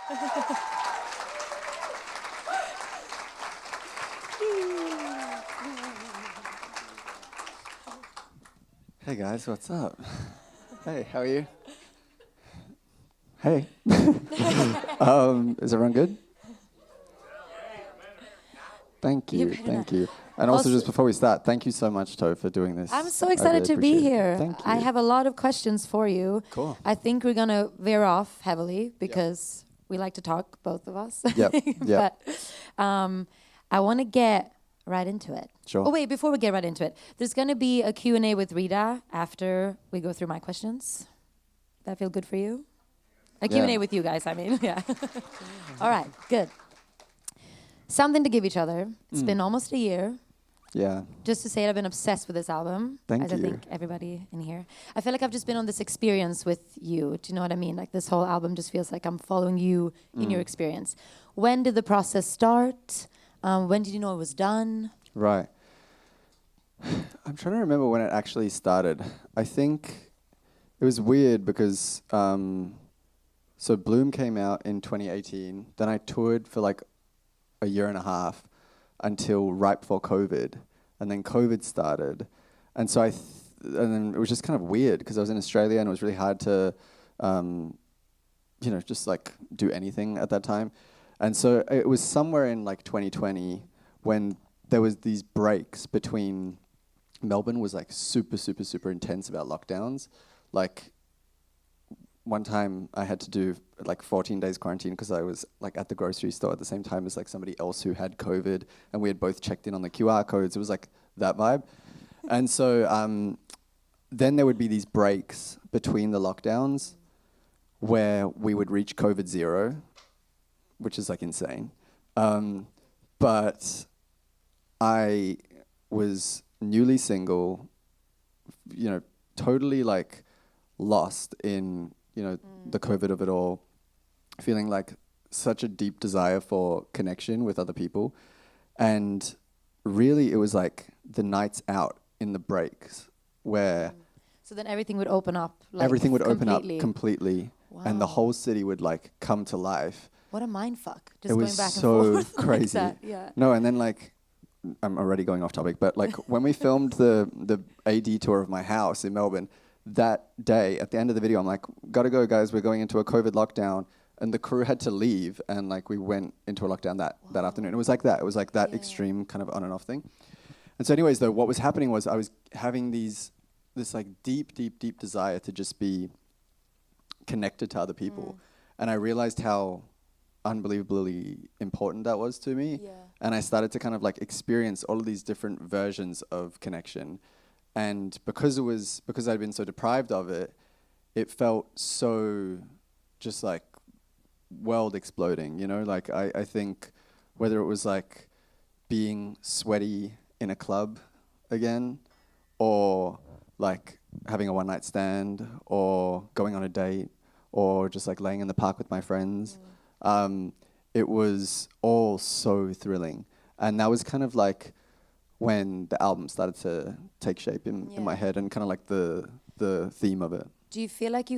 Hey guys, what's up? Hey, how are you? Hey. Is everyone good? Thank you, thank you. And also, just before we start, thank you so much, To, for doing this. I'm so excited to be here. Thank you. I have a lot of questions for you. Cool. I think we're going to veer off heavily because we like to talk, both of us. Yep. But I want to get right into it. Sure. Oh, wait, before we get right into it, there's going to be a Q&A with Rita after we go through my questions. That feel good for you? A Q&A with you guys, I mean. Yeah. All right, good. Something to give each other. It's been almost a year. Yeah. Just to say it, I've been obsessed with this album. Thank you. I think everybody in here. I feel like I've just been on this experience with you. Do you know what I mean? Like this whole album just feels like I'm following you in your experience. When did the process start? When did you know it was done? Right. I'm trying to remember when it actually started. I think it was weird because so Bloom came out in 2018. Then I toured for like a year and a half until right before COVID, and then COVID started, and so and then it was just kind of weird because I was in Australia and it was really hard to, just like do anything at that time, and so it was somewhere in like 2020 when there was these breaks between Melbourne was like super intense about lockdowns, like. One time I had to do like 14 days quarantine because I was like at the grocery store at the same time as like somebody else who had COVID, and we had both checked in on the QR codes. It was like that vibe. And so then there would be these breaks between the lockdowns where we would reach COVID zero, which is like insane. But I was newly single, totally like lost in the COVID of it all, feeling like such a deep desire for connection with other people. And really it was like the nights out in the breaks where... So then everything would open up. Like everything would open up completely. Wow. And the whole city would like come to life. What a mind fuck. Just it going was back and so forth. crazy. Like that, yeah. No, and then like, I'm already going off topic, but like when we filmed the AD tour of my house in Melbourne, that day, at the end of the video, I'm like, gotta go, guys, we're going into a COVID lockdown. And the crew had to leave, and like we went into a lockdown that afternoon. It was like that. It was like that extreme kind of on and off thing. And so anyways, though, what was happening was I was having this like deep desire to just be connected to other people. And I realized how unbelievably important that was to me. Yeah. And I started to kind of like experience all of these different versions of connection. And because I'd been so deprived of it, it felt so just like world exploding, Like I think whether it was like being sweaty in a club again, or like having a one night stand, or going on a date, or just like laying in the park with my friends, it was all so thrilling. And that was kind of like when the album started to take shape in my head, and kind of like the theme of it. Do you feel like do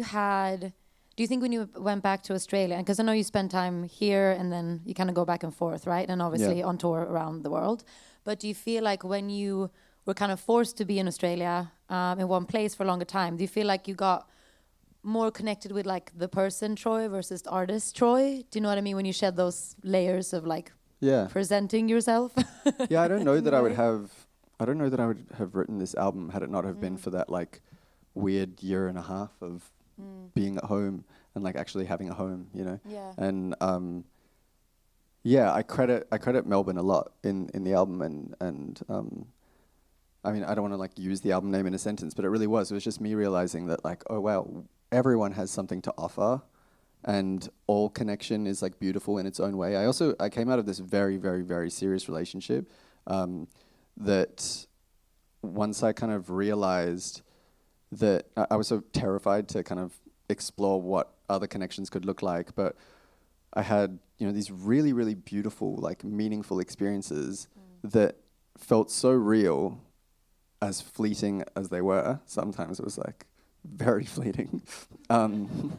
you think when you went back to Australia, because I know you spent time here and then you kind of go back and forth, right? And obviously on tour around the world. But do you feel like when you were kind of forced to be in Australia in one place for a longer time, do you feel like you got more connected with like the person Troye versus the artist Troye? Do you know what I mean? When you shed those layers of like presenting yourself? Yeah, I don't know that I would have written this album had it not have been for that like weird year and a half of being at home and like actually having a home, Yeah. And I credit Melbourne a lot in the album, and I mean, I don't want to like use the album name in a sentence, but it really was. It was just me realizing that like, oh wow, everyone has something to offer, and all connection is like beautiful in its own way. I came out of this very, very, very serious relationship that once I kind of realized that I was so terrified to kind of explore what other connections could look like, but I had, these really, really beautiful, like meaningful experiences that felt so real, as fleeting as they were. Sometimes it was like very fleeting. And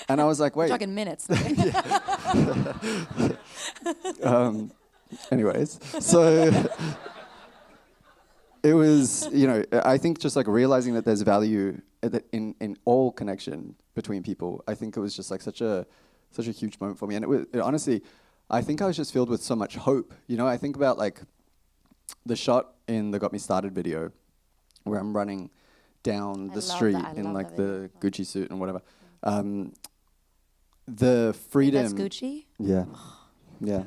I was like, wait. We're talking minutes. Anyways, so it was, I think just like realizing that there's value in all connection between people. I think it was just like such a huge moment for me. And honestly, I think I was just filled with so much hope. I think about like the shot in the Got Me Started video where I'm running down the street in like the Gucci suit and whatever. The freedom. That's Gucci? Yeah. Yeah.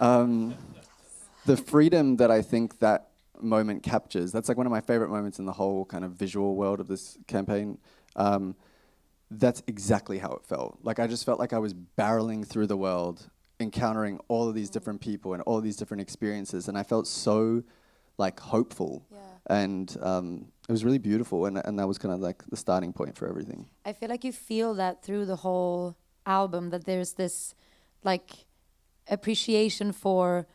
The freedom that I think that moment captures, that's like one of my favorite moments in the whole kind of visual world of this campaign. That's exactly how it felt. Like I just felt like I was barreling through the world, encountering all of these different people and all of these different experiences, and I felt so like hopeful. Yeah. And it was really beautiful, and that was kind of like the starting point for everything. I feel like you feel that through the whole album, that there's this like appreciation for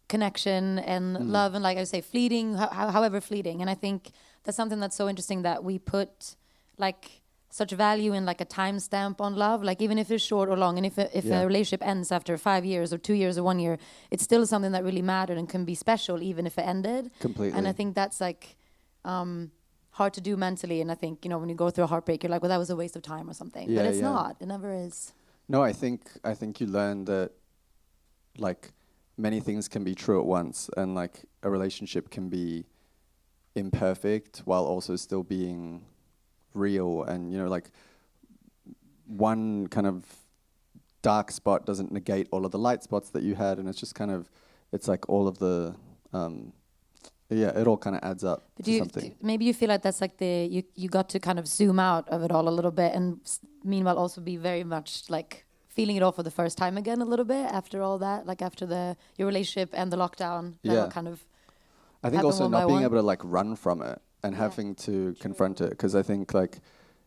connection and love, and like I say, fleeting, however fleeting. And I think that's something that's so interesting, that we put like such value in like a timestamp on love, like even if it's short or long, and if a relationship ends after 5 years or 2 years or 1 year, it's still something that really mattered and can be special even if it ended. Completely. And I think that's like hard to do mentally. And I think, when you go through a heartbreak, you're like, well, that was a waste of time or something. Yeah, but it's not. It never is. No, I think you learn that like many things can be true at once, and like a relationship can be imperfect while also still being real. And like one kind of dark spot doesn't negate all of the light spots that you had, and it's just kind of, it's like all of the it all kind of adds up to something. Maybe you feel like that's like you got to kind of zoom out of it all a little bit, and meanwhile also be very much like feeling it all for the first time again a little bit after all that, like after your relationship and the lockdown. Yeah. Kind of. I think also not being able to like run from it and having to confront it, because I think like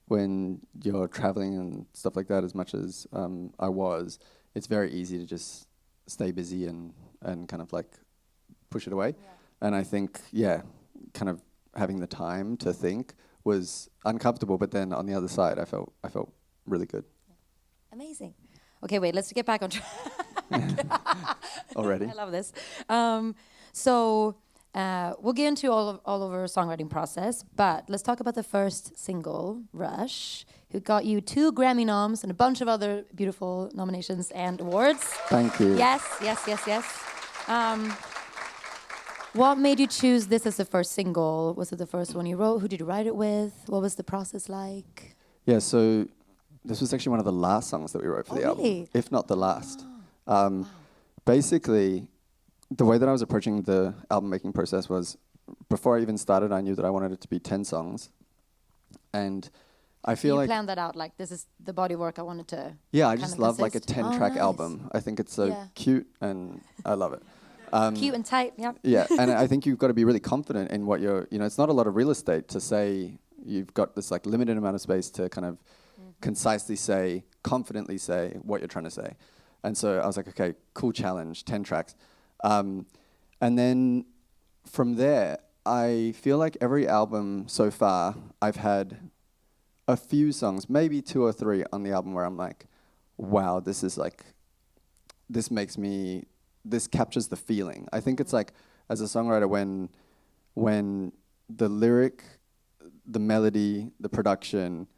when you're traveling and stuff like that, as much as I was, it's very easy to just stay busy and kind of like push it away. Yeah. And I think, kind of having the time to think was uncomfortable, but then on the other side, I felt really good. Amazing. Okay, wait, let's get back on track. Already? I love this. So we'll get into all of our songwriting process, but let's talk about the first single, Rush, who got you 2 Grammy noms and a bunch of other beautiful nominations and awards. Thank you. Yes. What made you choose this as the first single? Was it the first one you wrote? Who did you write it with? What was the process like? Yeah, so this was actually one of the last songs that we wrote for the album, if not the last. Wow. Basically, the way that I was approaching the album making process was, before I even started, I knew that I wanted it to be 10 songs. And I feel like... You planned that out, like this is the body work I wanted to... Yeah, I just love like a 10-track album. I think it's so cute, and I love it. Cute and tight, yeah. Yeah, and I think you've got to be really confident in what you're... it's not a lot of real estate to say you've got this like limited amount of space to kind of concisely say, confidently say what you're trying to say. And so I was like, okay, cool challenge, 10 tracks. And then from there, I feel like every album so far, I've had a few songs, maybe 2 or 3 on the album where I'm like, wow, this is like, this captures the feeling. I think it's like, as a songwriter, when the lyric, the melody, the production,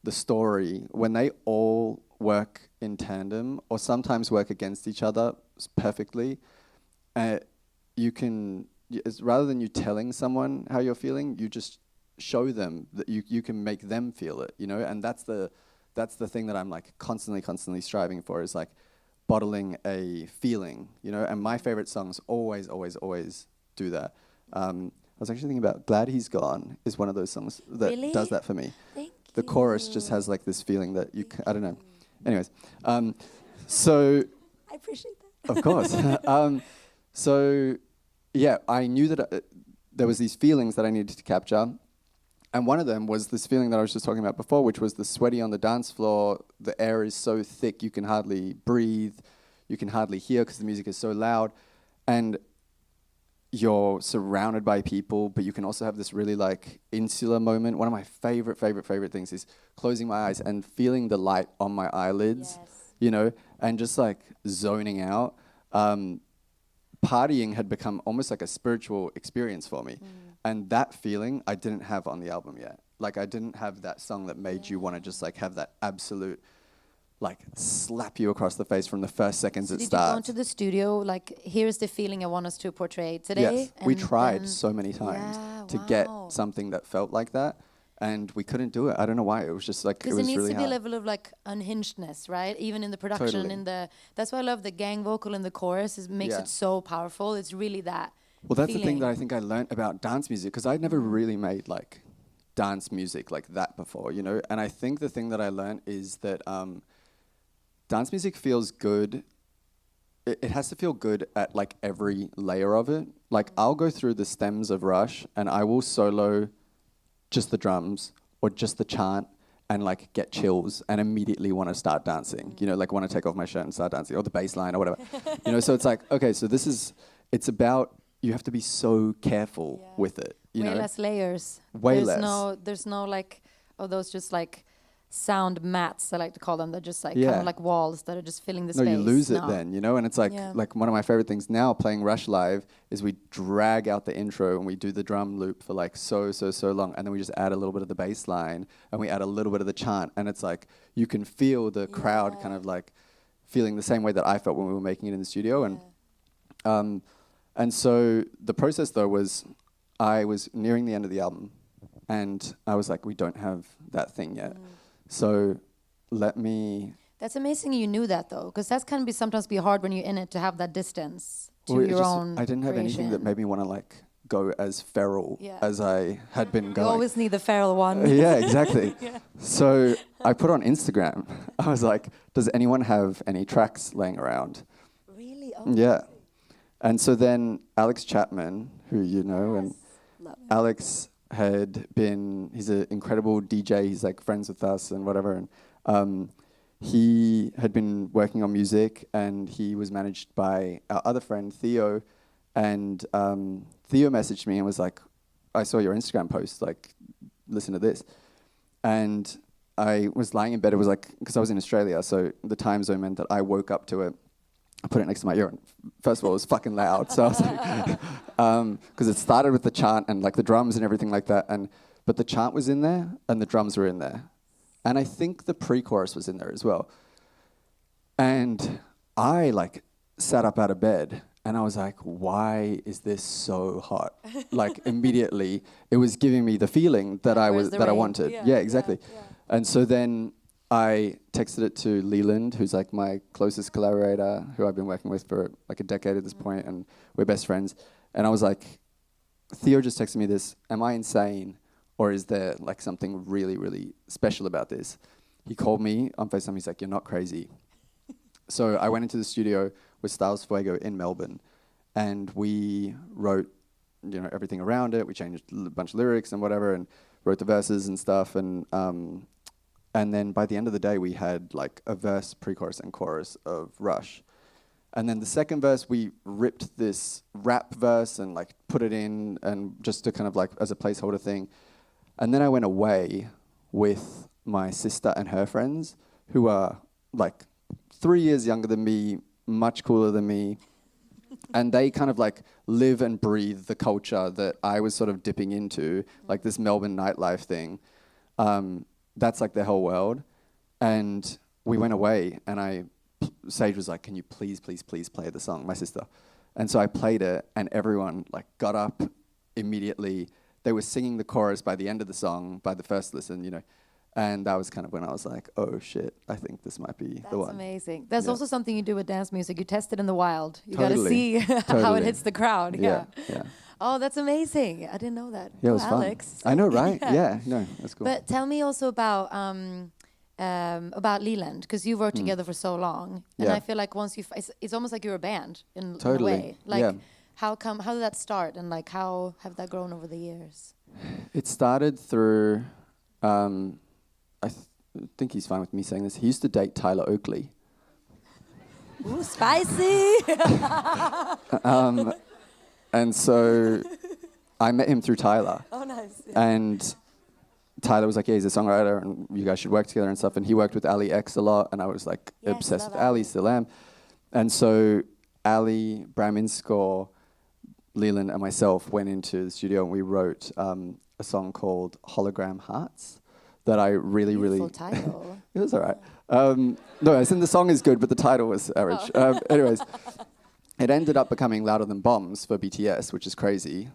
the story, when they all work in tandem or sometimes work against each other perfectly, you can, rather than you telling someone how you're feeling, you just show them that you can make them feel it, and that's the thing that I'm like constantly striving for, is like bottling a feeling, and my favorite songs always do that. I was actually thinking about Glad He's Gone is one of those songs that does that for me. Thank the chorus just has like this feeling that I don't know. Anyways, so... I appreciate that. Of course. So, yeah, I knew that there was these feelings that I needed to capture. And one of them was this feeling that I was just talking about before, which was the sweaty on the dance floor. The air is so thick, you can hardly breathe. You can hardly hear because the music is so loud. And you're surrounded by people, but you can also have this really like insular moment. One of my favorite things is closing my eyes and feeling the light on my eyelids, you know, and just like zoning out. Partying had become almost like a spiritual experience for me. And that feeling I didn't have on the album yet. Like I didn't have that song that made you want to just like have that absolute, like slap you across the face from the first seconds it starts. Did you go into the studio, like, here's the feeling I want us to portray today? Yes, we tried so many times to get something that felt like that. And we couldn't do it. I don't know why. It was just like, it was really hard. Because it needs to be a level of like unhingedness, right? Even in the production, that's why I love the gang vocal in the chorus. It makes it so powerful. It's really that. Well, that's the thing that I think I learned about dance music, because I'd never really made like dance music like that before, you know? And I think the thing that I learned is that dance music feels good. It has to feel good at like every layer of it. Like I'll go through the stems of Rush and I will solo just the drums or just the chant and like get chills and immediately want to start dancing, you know, like want to take off my shirt and start dancing, or the bass line or whatever, you know. So it's like, okay, so it's about, you have to be so careful with it, you know. Way less layers. Way less. There's no like, those just like sound mats, I like to call them. They're just like kind of like walls that are just filling the space. No, you lose it then, you know. And it's like one of my favorite things now playing Rush live is we drag out the intro and we do the drum loop for like so long, and then we just add a little bit of the bass line and we add a little bit of the chant, and it's like you can feel the crowd kind of like feeling the same way that I felt when we were making it in the studio. And so the process though was, I was nearing the end of the album and I was like, we don't have that thing yet. So That's amazing you knew that though, because that's can be sometimes be hard when you're in it to have that distance to your own. I didn't have anything that made me want to like go as feral as I had been going. You always need the feral one. Yeah, exactly. So I put on Instagram, I was like, does anyone have any tracks laying around? Really? Oh, yeah. And so then Alex Chapman, who you know, and Alex he's an incredible DJ. He's like friends with us and whatever. And he had been working on music, and he was managed by our other friend, Theo. And Theo messaged me and was like, I saw your Instagram post, like, listen to this. And I was lying in bed. It was like, because I was in Australia, so the time zone meant that I woke up to it. I put it next to my ear, and first of all, it was fucking loud. So I was like, because it started with the chant and like the drums and everything like that. But the chant was in there and the drums were in there. And I think the pre-chorus was in there as well. And I like sat up out of bed and I was like, why is this so hot? Like immediately it was giving me the feeling that I wanted. Yeah, exactly. And so then I texted it to Leland, who's like my closest collaborator, who I've been working with for like a decade at this point, and we're best friends. And I was like, Theo just texted me this. Am I insane, or is there like something really, really special about this? He called me on FaceTime. He's like, you're not crazy. So I went into the studio with Styles Fuego in Melbourne, and we wrote, you know, everything around it. We changed a bunch of lyrics and whatever, and wrote the verses and stuff. And then by the end of the day, we had like a verse, pre-chorus, and chorus of Rush. And then the second verse, we ripped this rap verse and like put it in, and just to kind of like as a placeholder thing. And then I went away with my sister and her friends, who are like 3 years younger than me, much cooler than me. And they kind of like live and breathe the culture that I was sort of dipping into, like this Melbourne nightlife thing. That's like their whole world. And we went away, and Sage was like, can you please play the song, my sister? And so I played it, and everyone like got up immediately. They were singing the chorus by the end of the song, by the first listen, you know. And that was kind of when I was like, oh shit, I think this might be the one. That's amazing. That's also something you do with dance music. You test it in the wild. You Totally. gotta see how it hits the crowd. Yeah. Oh, that's amazing. I didn't know that. Yeah, it was fun. Alex. I know, right? Yeah, no, that's cool. But tell me also about Leland, because you worked together for so long, and I feel like once it's almost like you're a band in a way. Like, how did that start, and like how have that grown over the years? It started through, I think he's fine with me saying this. He used to date Tyler Oakley. Ooh, spicy! And so I met him through Tyler. Oh, nice. Yeah. And Tyler was like, yeah, he's a songwriter and you guys should work together and stuff. And he worked with Ali X a lot. And I was like obsessed with Ali, still am. And so Ali, Bram Inscore, Leland and myself went into the studio and we wrote a song called Hologram Hearts that I really, Beautiful title. It was all right. No, as in the song is good, but the title was average. Anyways, it ended up becoming Louder Than Bombs for BTS, which is crazy.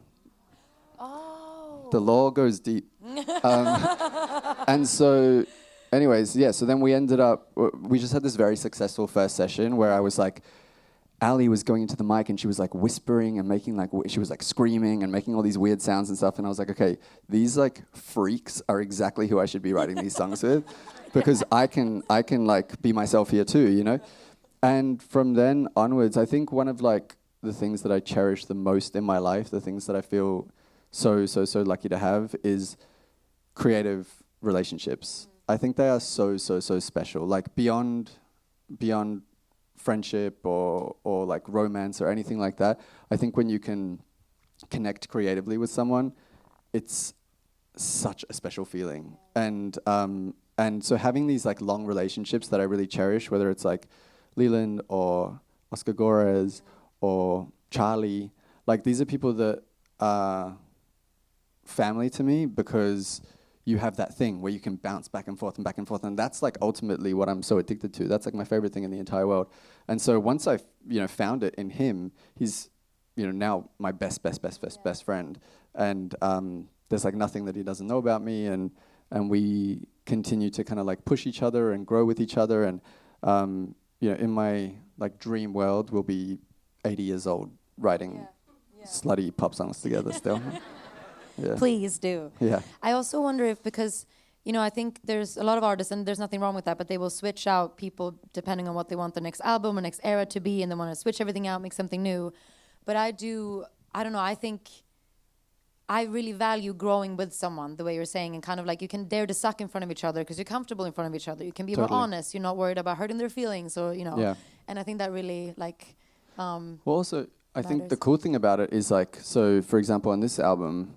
Oh. The lore goes deep. And so, anyways, yeah, so then we ended up, we just had this very successful first session where I was like, Ali was going into the mic and she was like whispering and making like, she was like screaming and making all these weird sounds and stuff. And I was like, okay, these like freaks are exactly who I should be writing these songs with, because I can like be myself here too, you know? And from then onwards, I think one of like the things that I cherish the most in my life, the things that I feel so lucky to have is creative relationships. I think they are so special, like beyond friendship or like romance or anything like that. I think when you can connect creatively with someone, it's such a special feeling. And so having these like long relationships that I really cherish, whether it's like Leland or Oscar Gores or Charlie, like these are people that are family to me because you have that thing where you can bounce back and forth, and that's like ultimately what I'm so addicted to. That's like my favorite thing in the entire world. And so once I, found it in him, he's, now my best friend. And there's like nothing that he doesn't know about me, and we continue to kind of like push each other and grow with each other. And in my like dream world, we'll be 80 years old writing slutty pop songs together still. Yeah. Please do. Yeah. I also wonder if, because, I think there's a lot of artists, and there's nothing wrong with that, but they will switch out people depending on what they want the next album or next era to be, and they want to switch everything out, make something new. But I don't know, I think I really value growing with someone, the way you're saying, and kind of like you can dare to suck in front of each other because you're comfortable in front of each other. You can be more honest. You're not worried about hurting their feelings or, Yeah. And I think that really, like, well, also, I think matters. the cool thing about it is like, so for example, on this album,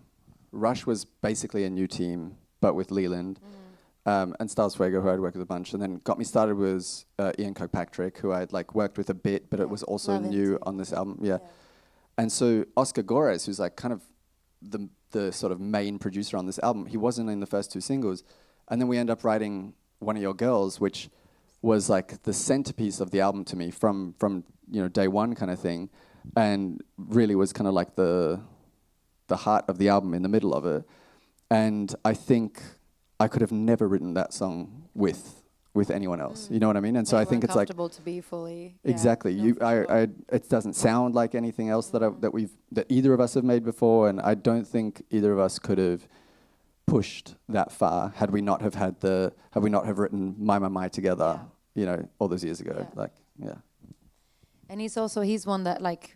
Rush was basically a new team, but with Leland. And Styles Fuego, who I'd worked with a bunch. And then got me started was Ian Kirkpatrick, who I'd like worked with a bit, but it was also new on this album. Yeah. And so Oscar Gores, who's like kind of the sort of main producer on this album, he wasn't in the first two singles. And then we end up writing One of Your Girls, which was like the centerpiece of the album to me from day one kind of thing. And really was kind of like the heart of the album in the middle of it. And I think I could have never written that song with anyone else. You know what I mean? And so I think it's like comfortable to be fully. Exactly. It doesn't sound like anything else that either of us have made before, and I don't think either of us could have pushed that far had we not have written My together, all those years ago. And he's one that like,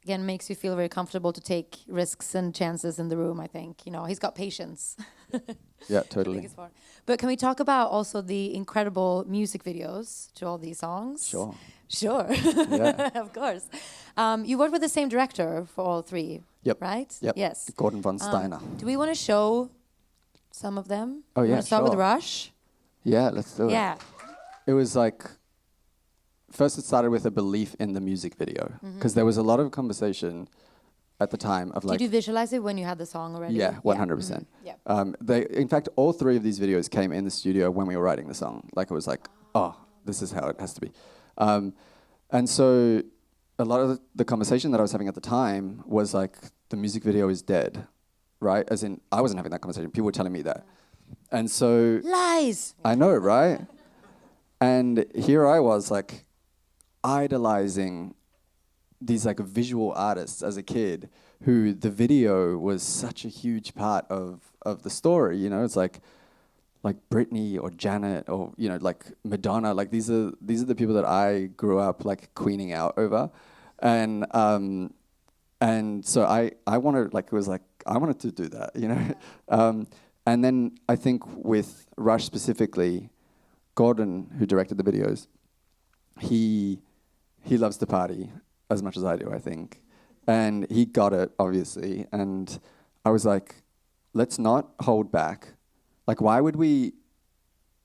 again, makes you feel very comfortable to take risks and chances in the room, I think. He's got patience. Yeah, totally. But can we talk about also the incredible music videos to all these songs? Sure. Yeah. Of course. You worked with the same director for all three, right? Yep. Yes. Gordon von Steiner. Do we want to show some of them? Oh, yeah, start with Rush? Yeah, let's do it. Yeah. It was like... First, it started with a belief in the music video, because there was a lot of conversation at the time of like... Did you visualize it when you had the song already? Yeah, 100%. In fact, all three of these videos came in the studio when we were writing the song. Like, it was like, oh, this is how it has to be. And so a lot of the conversation that I was having at the time was like, the music video is dead, right? As in, I wasn't having that conversation. People were telling me that. And so... Lies! I know, right? And here I was like... idolizing these like visual artists as a kid who the video was such a huge part of the story, it's like Britney or Janet or like Madonna, like these are the people that I grew up like queening out over, and so I wanted, like, it was like I wanted to do that, and then I think with Rush specifically, Gordon, who directed the videos, he loves to party as much as I do, I think. And he got it, obviously. And I was like, let's not hold back. Like, why would we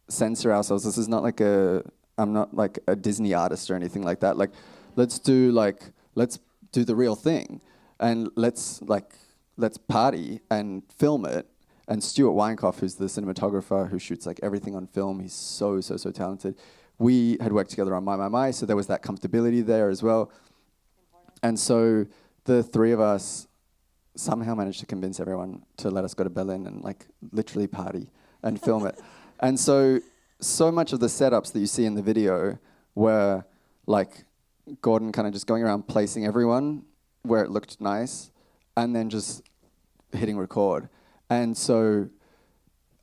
censor ourselves? This is not like I'm not like a Disney artist or anything like that. Like, let's do the real thing. And let's party and film it. And Stuart Weinkoff, who's the cinematographer who shoots like everything on film, he's so talented. We had worked together on My, so there was that comfortability there as well. And so the three of us somehow managed to convince everyone to let us go to Berlin and like literally party and film it. And so much of the setups that you see in the video were like Gordon kind of just going around placing everyone where it looked nice and then just hitting record. And so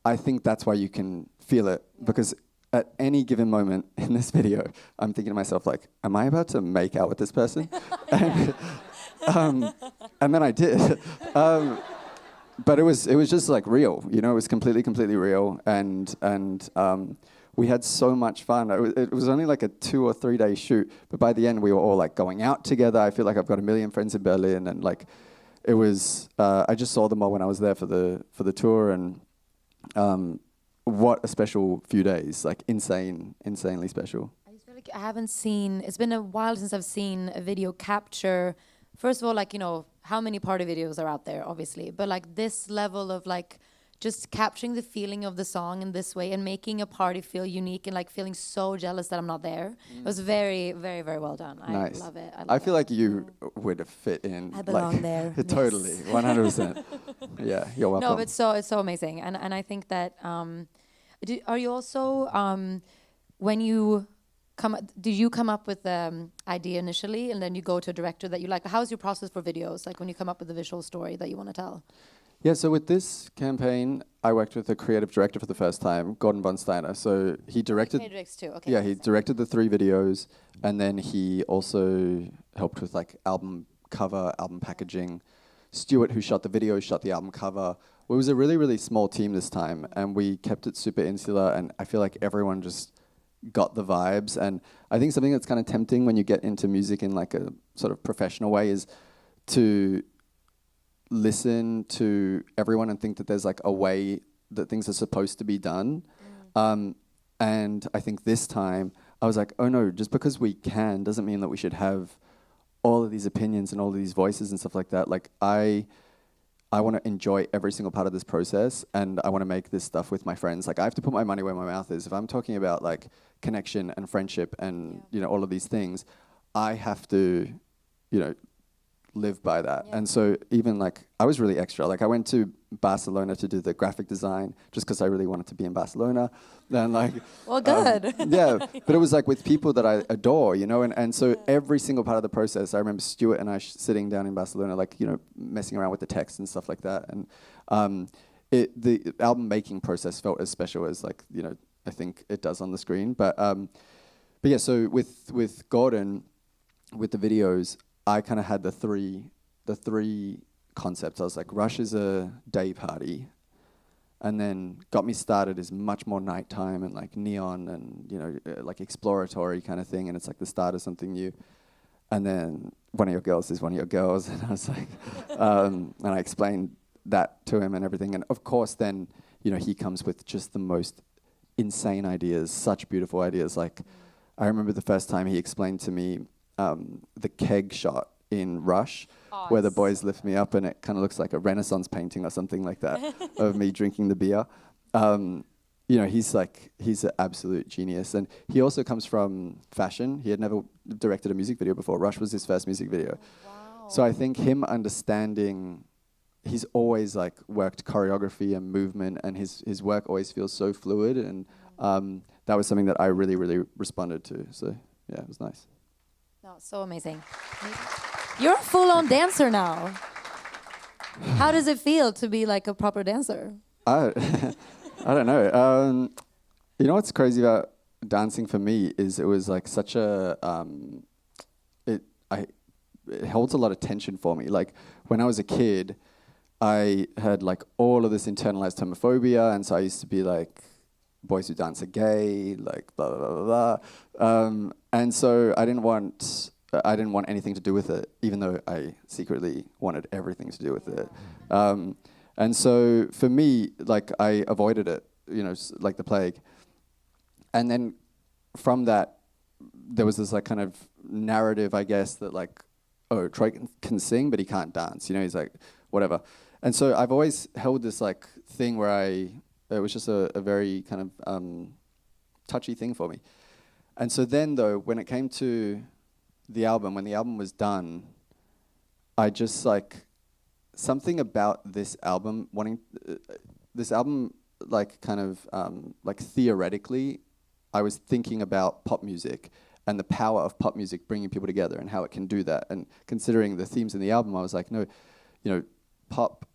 I think that's why you can feel it, because at any given moment in this video, I'm thinking to myself, like, am I about to make out with this person? and then I did. But it was just like real, you know, it was completely real. And we had so much fun. It was only like a 2 or 3 day shoot, but by the end we were all like going out together. I feel like I've got a million friends in Berlin, and like, it was, I just saw them all when I was there for the tour, and what a special few days, like insanely special. I just feel like I haven't seen, it's been a while since I've seen a video capture, first of all, like, you know, how many party videos are out there, obviously, but like this level of like, just capturing the feeling of the song in this way and making a party feel unique and like feeling so jealous that I'm not there. It was very well done. Nice. I love it. I feel like you would have fit in. I belong there. Totally, 100%. Yeah, you're welcome. No, but it's so amazing, and I think that are you also when you do you come up with the idea initially and then you go to a director that you like? How's your process for videos? Like when you come up with a visual story that you want to tell? Yeah, so with this campaign, I worked with a creative director for the first time, Gordon von Steiner. So he directed. He directs too. Okay. Yeah, he directed the 3 videos, and then he also helped with like album cover, album packaging. Stuart, who shot the video, shot the album cover. It was a really small team this time, and we kept it super insular. And I feel like everyone just got the vibes. And I think something that's kind of tempting when you get into music in like a sort of professional way is to listen to everyone and think that there's like a way that things are supposed to be done. And I think this time I was like, oh no, just because we can doesn't mean that we should have all of these opinions and all of these voices and stuff like that. Like I want to enjoy every single part of this process, and I want to make this stuff with my friends. Like I have to put my money where my mouth is. If I'm talking about like connection and friendship and you know all of these things, I have to, you know, live by that. Yeah. And so even like I was really extra. Like I went to Barcelona to do the graphic design just because I really wanted to be in Barcelona. And like well, good. Yeah, but it was like with people that I adore, you know, and so every single part of the process, I remember Stuart and I sitting down in Barcelona, like, you know, messing around with the text and stuff like that. And the album making process felt as special as like, you know, I think it does on the screen. But yeah, so with Gordon, with the videos, I kind of had the three concepts. I was like, Rush is a day party, and then Got Me Started is much more nighttime and like neon and you know like exploratory kind of thing, and it's like the start of something new. And then One of Your Girls is One of Your Girls, and I was like, and I explained that to him and everything. And of course, then you know he comes with just the most insane ideas, such beautiful ideas. Like I remember the first time he explained to me. The keg shot in Rush, where the boys lift me up and it kind of looks like a Renaissance painting or something like that of me drinking the beer. You know, he's an absolute genius. And he also comes from fashion. He had never directed a music video before. Rush was his first music video. Wow. So I think him understanding, he's always like worked choreography and movement, and his work always feels so fluid. And that was something that I really responded to. So yeah, it was nice. No, so amazing. You're a full-on dancer now. How does it feel to be like a proper dancer? I don't know. You know what's crazy about dancing for me is it was like such a it holds a lot of tension for me. Like when I was a kid, I had like all of this internalized homophobia, and so I used to be like, boys who dance are gay, like blah blah blah blah. And so I didn't want I didn't want anything to do with it, even though I secretly wanted everything to do with it. And so for me, like, I avoided it, you know, like the plague. And then from that, there was this like kind of narrative, I guess, that like, oh, Troye can sing, but he can't dance. You know, he's like, whatever. And so I've always held this like thing where it was just a very kind of touchy thing for me. And so then though, when it came to the album, when the album was done, I just like, something about this album, this album like kind of like theoretically, I was thinking about pop music and the power of pop music bringing people together and how it can do that. And considering the themes in the album, I was like, no, you know, pop,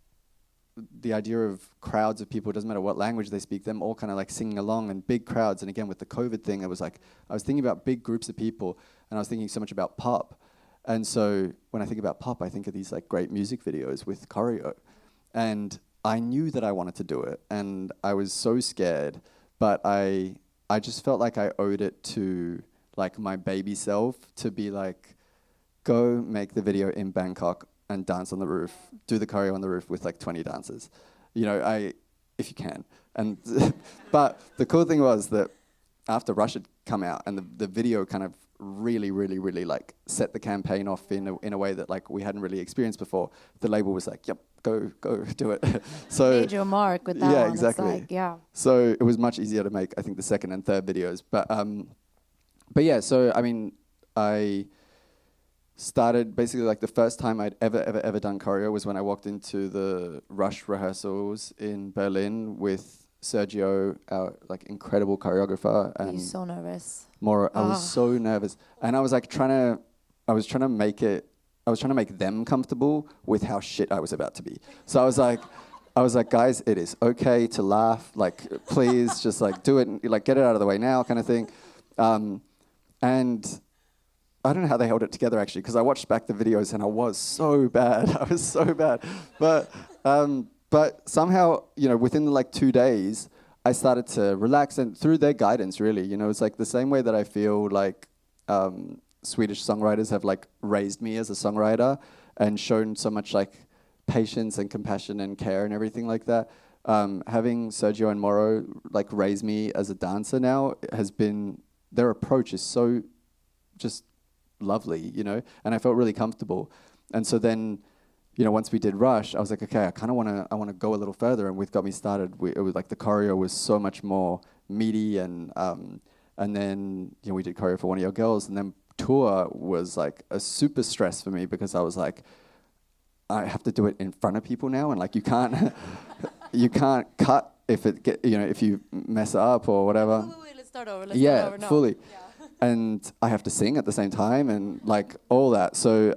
the idea of crowds of people, it doesn't matter what language they speak, them all kind of like singing along and big crowds. And again, with the COVID thing, it was like, I was thinking about big groups of people and I was thinking so much about pop. And so when I think about pop, I think of these like great music videos with choreo. And I knew that I wanted to do it and I was so scared, but I just felt like I owed it to like my baby self to be like, go make the video in Bangkok and dance on the roof, do the choreo on the roof with like 20 dancers, you know, if you can. And but the cool thing was that after Rush had come out and the video kind of really like set the campaign off in a way that like we hadn't really experienced before, the label was like, yep, go do it. So made your mark with that yeah, one. exactly. It's like, yeah. So it was much easier to make, I think, the second and third videos. But yeah, so I mean, I started basically like the first time I'd ever done choreo was when I walked into the Rush rehearsals in Berlin with Sergio, our like incredible choreographer. And you're so nervous. Maura, I was so nervous, and I was like trying to make them comfortable with how shit I was about to be. So I was like, guys, it is okay to laugh. Like, please, just like do it, like get it out of the way now, kind of thing. And I don't know how they held it together actually, because I watched back the videos and I was so bad. But somehow, you know, within like 2 days, I started to relax, and through their guidance, really, you know, it's like the same way that I feel like Swedish songwriters have like raised me as a songwriter and shown so much like patience and compassion and care and everything like that. Having Sergio and Moro like raise me as a dancer now has been, their approach is so just lovely, you know, and I felt really comfortable. And so then, you know, once we did Rush, I was like, okay, I want to go a little further. And with Got Me Started, it was like the choreo was so much more meaty, and then, you know, we did choreo for One of Your Girls, and then tour was like a super stress for me because I was like, I have to do it in front of people now, and like you can't you can't cut if you mess up or whatever. Wait, let's start over. Let's start over. No. Fully. Yeah. And I have to sing at the same time and like all that. So,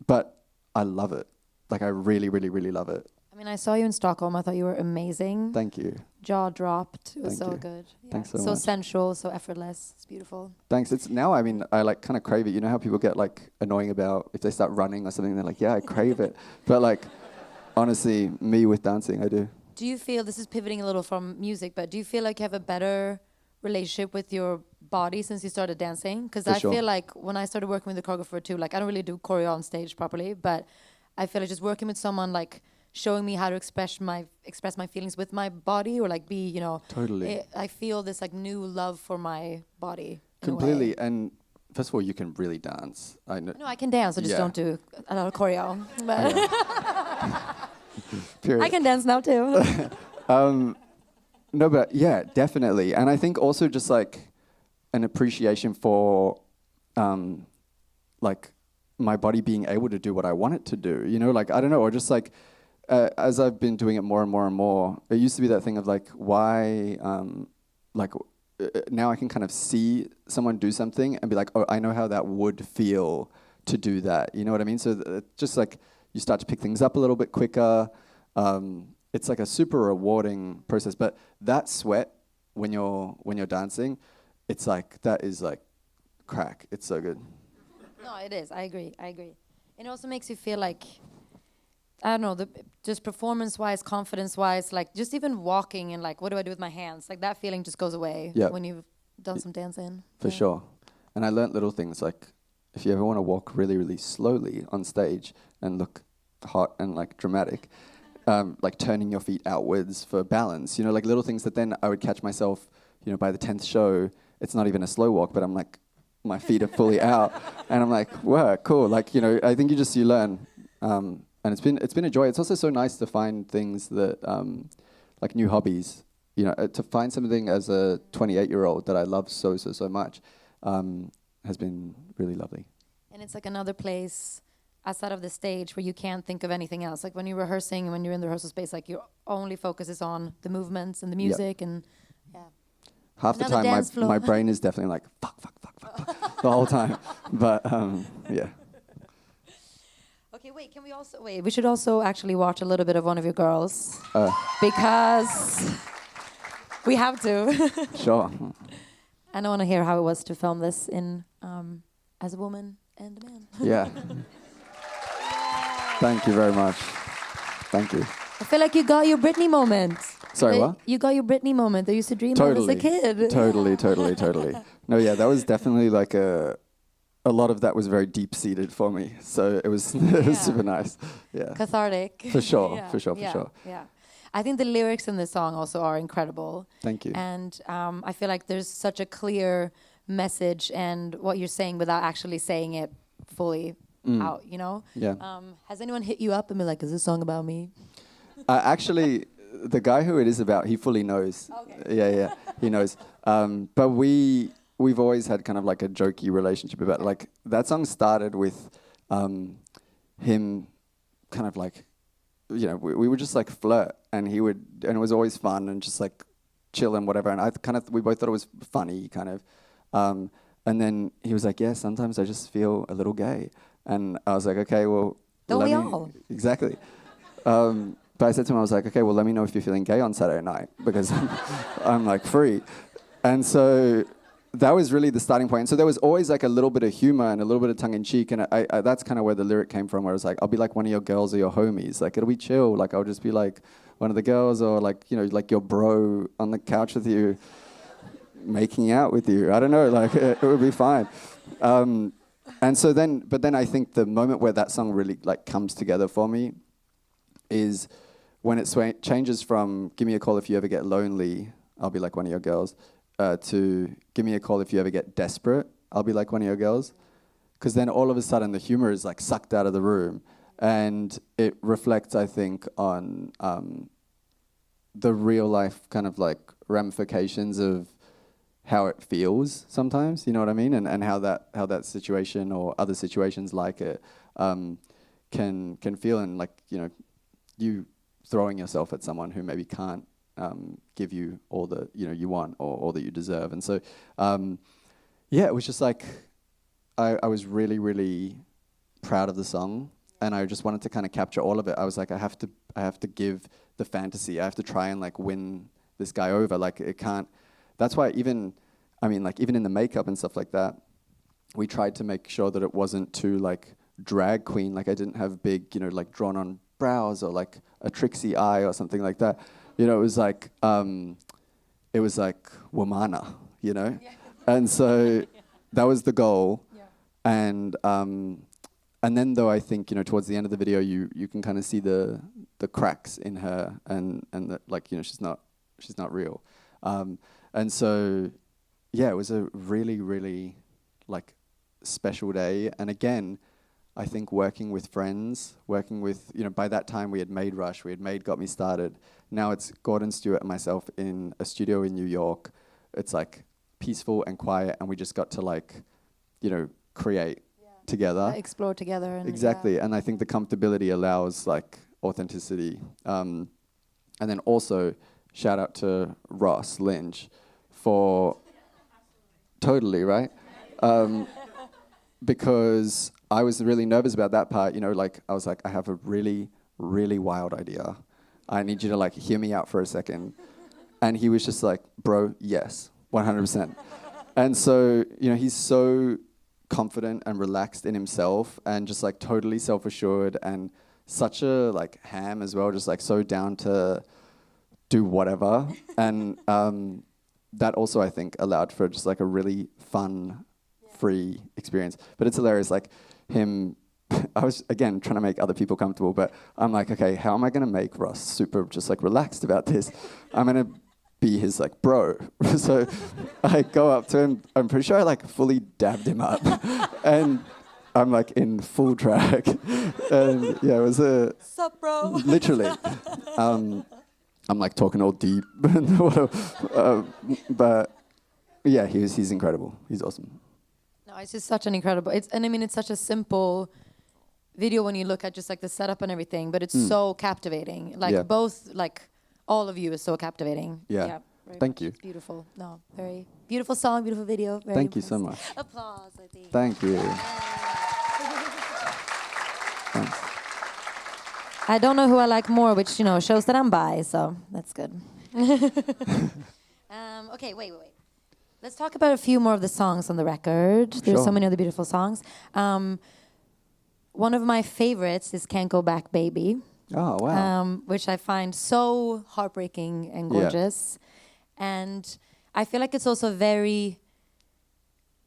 but I love it. Like I really love it. I mean, I saw you in Stockholm. I thought you were amazing. Thank you. Jaw dropped. It was Thank so you. good. Yeah. Thanks so much. So sensual, so effortless. It's beautiful. Thanks. It's now, I mean, I like kind of crave it. You know how people get like annoying about if they start running or something, they're like, yeah, I crave it. But like, honestly, me with dancing, I do. Do you feel, this is pivoting a little from music, but do you feel like you have a better relationship with your body since you started dancing? Because I feel like when I started working with the choreographer too, like I don't really do choreo on stage properly, but I feel like just working with someone like showing me how to express my feelings with my body, or like be, you know, totally. I feel this like new love for my body. Completely. And first of all, you can really dance. I know. No, I can dance. I just don't do a lot of choreo. But I can dance now too. No, but yeah, definitely. And I think also just like an appreciation for like my body being able to do what I want it to do, you know, like, I don't know, or just like, as I've been doing it more and more and more, it used to be that thing of like, why, now I can kind of see someone do something and be like, oh, I know how that would feel to do that. You know what I mean? So just like you start to pick things up a little bit quicker. It's like a super rewarding process. But that sweat when you're dancing, it's like, that is like crack. It's so good. No, it is. I agree. It also makes you feel like, I don't know, just performance-wise, confidence-wise, like just even walking and like, what do I do with my hands? Like that feeling just goes away when you've done some dancing. For sure. And I learned little things like if you ever want to walk really, really slowly on stage and look hot and like dramatic, like turning your feet outwards for balance, you know, like little things that then I would catch myself, you know, by the 10th show, it's not even a slow walk, but I'm like, my feet are fully out, and I'm like, wow, cool. Like, you know, I think you learn, and it's been a joy. It's also so nice to find things that, like new hobbies, you know, to find something as a 28-year-old that I love so much, has been really lovely. And it's like another place outside of the stage where you can't think of anything else. Like when you're rehearsing, when you're in the rehearsal space, like your only focus is on the movements and the music, and yeah. Half the time, my brain is definitely like, fuck, the whole time. But, yeah. Okay, wait, we should also actually watch a little bit of one of your girls. Because we have to. Sure. And I want to hear how it was to film this in as a woman and a man. Yeah. Thank you very much. Thank you. I feel like you got your Britney moment. Sorry, what? You got your Britney moment that you used to dream of as a kid. Totally. No, yeah, that was definitely like a lot of that was very deep-seated for me. So it was super nice. Yeah. Cathartic. For sure. Yeah. I think the lyrics in this song also are incredible. Thank you. And I feel like there's such a clear message and what you're saying without actually saying it fully out, you know? Yeah. Has anyone hit you up and been like, is this song about me? Actually, the guy who it is about, he fully knows. Okay. Yeah, he knows. But we've always had kind of like a jokey relationship about, like, that song started with him kind of like, you know, we would just like flirt, and it was always fun and just like chill and whatever. And we both thought it was funny, kind of. And then he was like, yeah, sometimes I just feel a little gay. And I was like, okay, well. Don't we all? Exactly. But I said to him, I was like, okay, well, let me know if you're feeling gay on Saturday night, because I'm like free. And so that was really the starting point. And so there was always like a little bit of humor and a little bit of tongue in cheek. And I that's kind of where the lyric came from, where it was like, I'll be like one of your girls or your homies. Like, it'll be chill. Like, I'll just be like one of the girls, or like, you know, like your bro on the couch with you, making out with you. I don't know, like it would be fine. And so but then I think the moment where that song really like comes together for me is when it changes from "Give me a call if you ever get lonely, I'll be like one of your girls," to "Give me a call if you ever get desperate, I'll be like one of your girls." Because then all of a sudden the humor is like sucked out of the room, and it reflects, I think, on the real life kind of like ramifications of how it feels sometimes, you know what I mean, and how that situation or other situations like it can feel, and like, you know, you throwing yourself at someone who maybe can't give you all that, you know, you want, or all that you deserve. And so it was just like I was really, really proud of the song, and I just wanted to kind of capture all of it. I was like, I have to give the fantasy. I have to try and like win this guy over. Like, it can't. That's why even in the makeup and stuff like that, we tried to make sure that it wasn't too like drag queen. Like, I didn't have big, you know, like drawn on brows or like a tricksy eye or something like that. You know, it was like Womana, you know? Yeah. And so that was the goal. Yeah. And then though, I think, you know, towards the end of the video, you can kind of see the cracks in her, and that, like, you know, she's not real. And so, yeah, it was a really, really like special day. And again, I think working with friends, you know, by that time we had made Rush, we had made Got Me Started. Now it's Gordon Stewart and myself in a studio in New York. It's like peaceful and quiet, and we just got to like, you know, create together. Explore together. And exactly. And I think the comfortability allows like authenticity. And then also shout out to Ross Lynch for totally, right? Because I was really nervous about that part, you know, like I was like, I have a really, really wild idea. I need you to like hear me out for a second. And he was just like, bro, yes, 100%. And so, you know, he's so confident and relaxed in himself, and just like totally self-assured, and such a like ham as well, just like so down to do whatever. And that also, I think, allowed for just like a really fun free experience. But it's hilarious, like him. I was again trying to make other people comfortable, but I'm like, okay, how am I gonna make Ross super just like relaxed about this? I'm gonna be his like bro. So I go up to him. I'm pretty sure I like fully dabbed him up, and I'm like in full drag, and yeah, it was a Sup, bro? literally. I'm like talking all deep, but yeah, he's incredible. He's awesome. No, it's just such an incredible. It's such a simple video when you look at just like the setup and everything, but it's so captivating. Like both, like all of you is so captivating. Yeah. Thank you. It's beautiful. No, very beautiful song, beautiful video. Very Thank you so much. Applause, I think. Thank you. Thanks. I don't know who I like more, which shows that I'm bi, so that's good. Okay, wait. Let's talk about a few more of the songs on the record. There's so many other beautiful songs. One of my favorites is "Can't Go Back, Baby." Oh wow! Which I find so heartbreaking and gorgeous, and I feel like it's also a very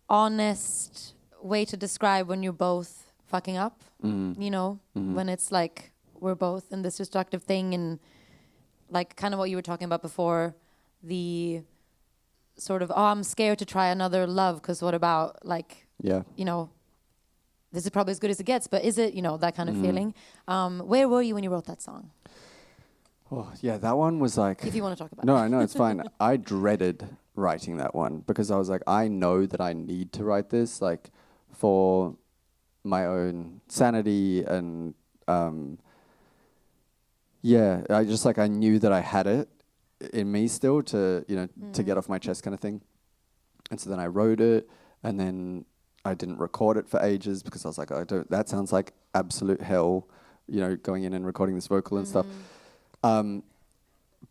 honest way to describe when you're both fucking up. When it's like we're both in this destructive thing, and like kind of what you were talking about before, the sort of I'm scared to try another love because what about like this is probably as good as it gets, but is it that kind of feeling? Where were you when you wrote that song? Oh yeah, that one was like. If you want to talk about it. No, it's fine. I dreaded writing that one because I was like, I know that I need to write this like for my own sanity and I just like I knew that I had it in me still to to get off my chest kind of thing, and so then I wrote it, and then I didn't record it for ages because I was like, that sounds like absolute hell, going in and recording this vocal and stuff.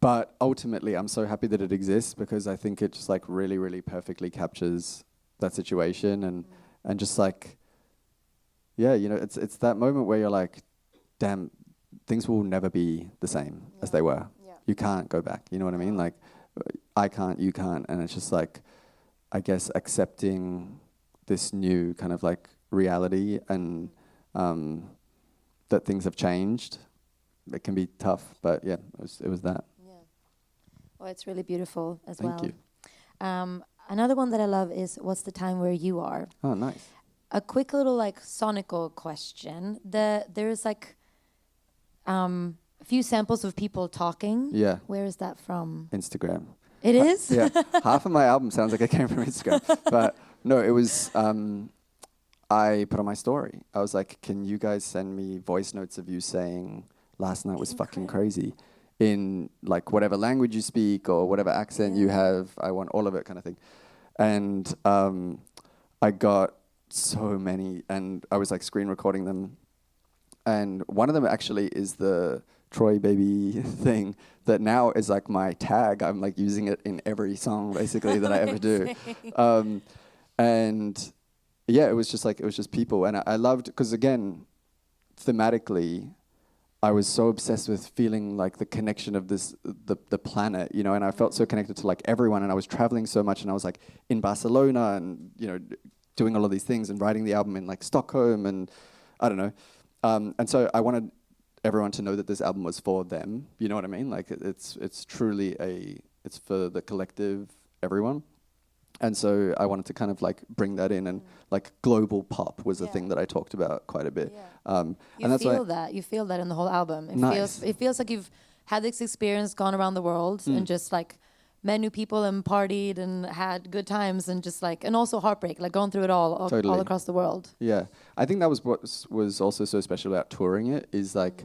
But ultimately, I'm so happy that it exists because I think it just like really, really perfectly captures that situation and just like, it's that moment where you're like, damn, things will never be the same as they were. Yeah. You can't go back. You know what I mean? Like, I can't, you can't, and it's just like, I guess accepting this new kind of like reality and that things have changed. It can be tough, but yeah, it was that. Yeah. Well, it's really beautiful as well. Thank you. Another one that I love is "What's the Time Where You Are?" Oh, nice. A quick little like sonical question. There's like a few samples of people talking. Yeah. Where is that from? Instagram. It is? Yeah. Half of my album sounds like it came from Instagram, but no, it was. I put on my story. I was like, "Can you guys send me voice notes of you saying last night was fucking crazy in like whatever language you speak or whatever accent you have. I want all of it," kind of thing. And I got so many, and I was like screen recording them. And one of them actually is the Troye baby thing that now is like my tag. I'm like using it in every song basically that I ever do. And yeah, it was just people. And I loved, because again, thematically, I was so obsessed with feeling like the connection of the planet, and I felt so connected to like everyone, and I was traveling so much, and I was like in Barcelona and, doing all of these things and writing the album in like Stockholm and I don't know. And so I wanted everyone to know that this album was for them. You know what I mean? Like it's truly it's for the collective, everyone. And so I wanted to kind of like bring that in, and like global pop was the thing that I talked about quite a bit. Yeah. You feel that in the whole album. It feels like you've had this experience, gone around the world, and just like met new people and partied and had good times and just like, and also heartbreak, like going through it all across the world. Yeah, I think that was what was also so special about touring it, is like,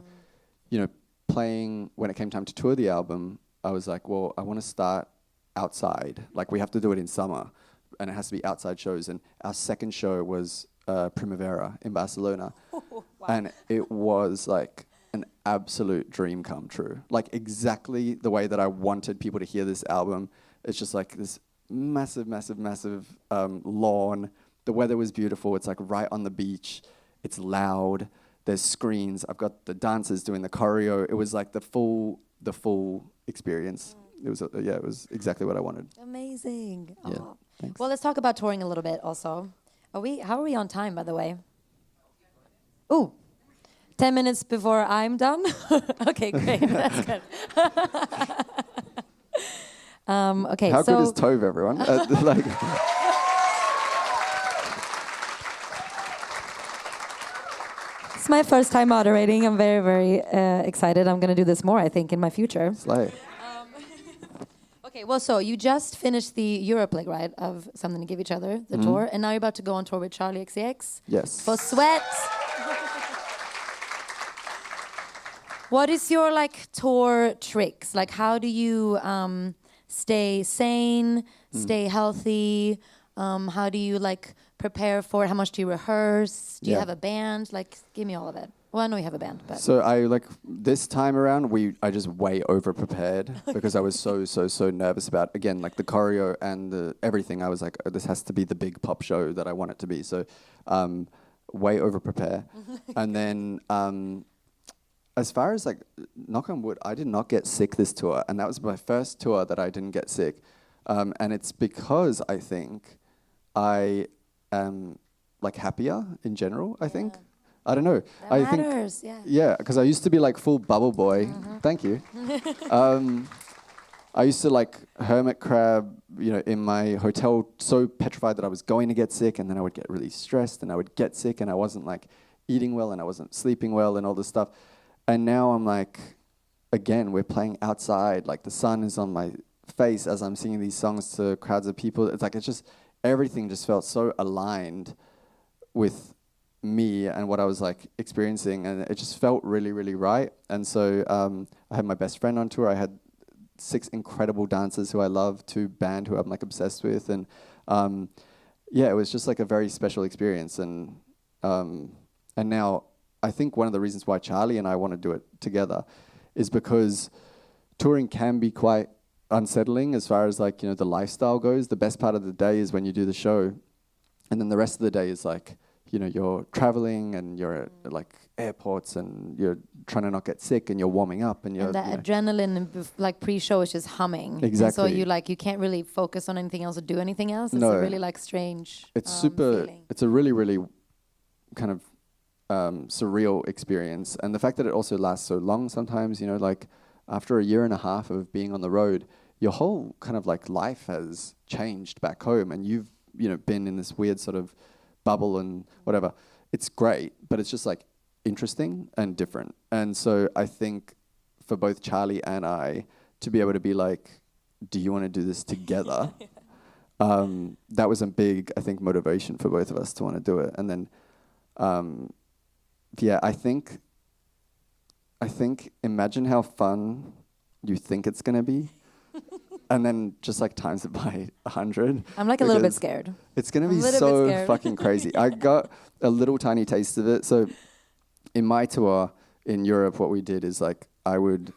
playing, when it came time to tour the album, I was like, well, I want to start outside. Like, we have to do it in summer, and it has to be outside shows. And our second show was Primavera in Barcelona. Wow. And it was like an absolute dream come true. Like, exactly the way that I wanted people to hear this album. It's just like this massive, massive, massive lawn. The weather was beautiful. It's like right on the beach. It's loud. There's screens. I've got the dancers doing the choreo. It was like the full experience. It was exactly what I wanted. Amazing. Yeah, thanks. Well, let's talk about touring a little bit also. How are we on time, by the way? Ooh, 10 minutes before I'm done? Okay, great. That's good. Okay, How so... good is Tove, everyone? Like... It's my first time moderating. I'm very, very excited. I'm going to do this more, I think, in my future. Slay. Okay, well, so you just finished the Europe leg, right, of Something to Give Each Other, the tour, and now you're about to go on tour with Charlie XCX. Yes. For Sweat. What is your, like, tour tricks? Like, how do you stay sane, stay healthy? How do you, like, prepare for it? How much do you rehearse? Do you have a band? Like, give me all of it. Well, I know you have a band, but... So this time around, I just way over-prepared because I was so nervous about, again, like the choreo and everything. I was like, oh, this has to be the big pop show that I want it to be. So way over-prepare. And then as far as like, knock on wood, I did not get sick this tour. And that was my first tour that I didn't get sick. And it's because I think I am like happier in general, I think. I don't know. That matters, Yeah, because I used to be like full bubble boy. Thank you. I used to like hermit crab, in my hotel, so petrified that I was going to get sick, and then I would get really stressed, and I would get sick, and I wasn't like eating well, and I wasn't sleeping well, and all this stuff. And now I'm like, again, we're playing outside. Like the sun is on my face as I'm singing these songs to crowds of people. It's like everything just felt so aligned with me and what I was like experiencing, and it just felt really, really right. And so I had my best friend on tour. I had 6 incredible dancers who I love, 2 band who I'm like obsessed with, and it was just like a very special experience. And now I think one of the reasons why Charlie and I want to do it together is because touring can be quite unsettling as far as like the lifestyle goes. The best part of the day is when you do the show, and then the rest of the day is like you're traveling and you're at like airports and you're trying to not get sick and you're warming up and you're... And the adrenaline like pre-show is just humming. Exactly. And so you can't really focus on anything else or do anything else. It's a really like strange feeling. It's a really, really kind of surreal experience. And the fact that it also lasts so long sometimes, like after a year and a half of being on the road, your whole kind of like life has changed back home, and you've, been in this weird sort of bubble and whatever. It's great, but it's just like interesting and different. And so I think for both Charlie and I to be able to be like, do you want to do this together? That was a big, I think, motivation for both of us to want to do it. And then, I think imagine how fun you think it's going to be. And then just like times it by 100. I'm like a little bit scared. It's going to be so fucking crazy. I got a little tiny taste of it. So in my tour in Europe, what we did is like I would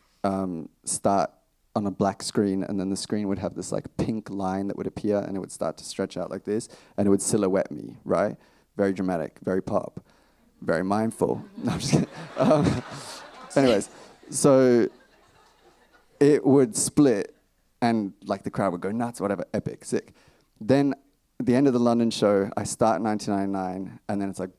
start on a black screen, and then the screen would have this like pink line that would appear, and it would start to stretch out like this, and it would silhouette me, right? Very dramatic, very pop, very mindful. No, I'm just kidding. Anyways, so it would split, and like the crowd would go nuts, whatever, epic, sick. Then at the end of the London show, I start 1999, and then it's like,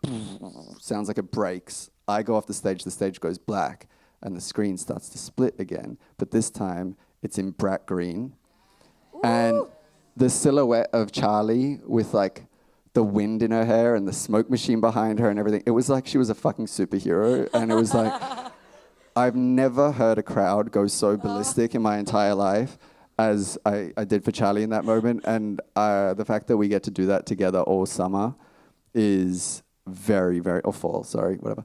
sounds like it breaks. I go off the stage goes black, and the screen starts to split again. But this time, it's in bright green. Ooh. And the silhouette of Charlie with like the wind in her hair and the smoke machine behind her and everything, it was like she was a fucking superhero. And it was like, I've never heard a crowd go so ballistic in my entire life as I did for Charlie in that moment. And the fact that we get to do that together all summer is very, very, or fall, sorry, whatever,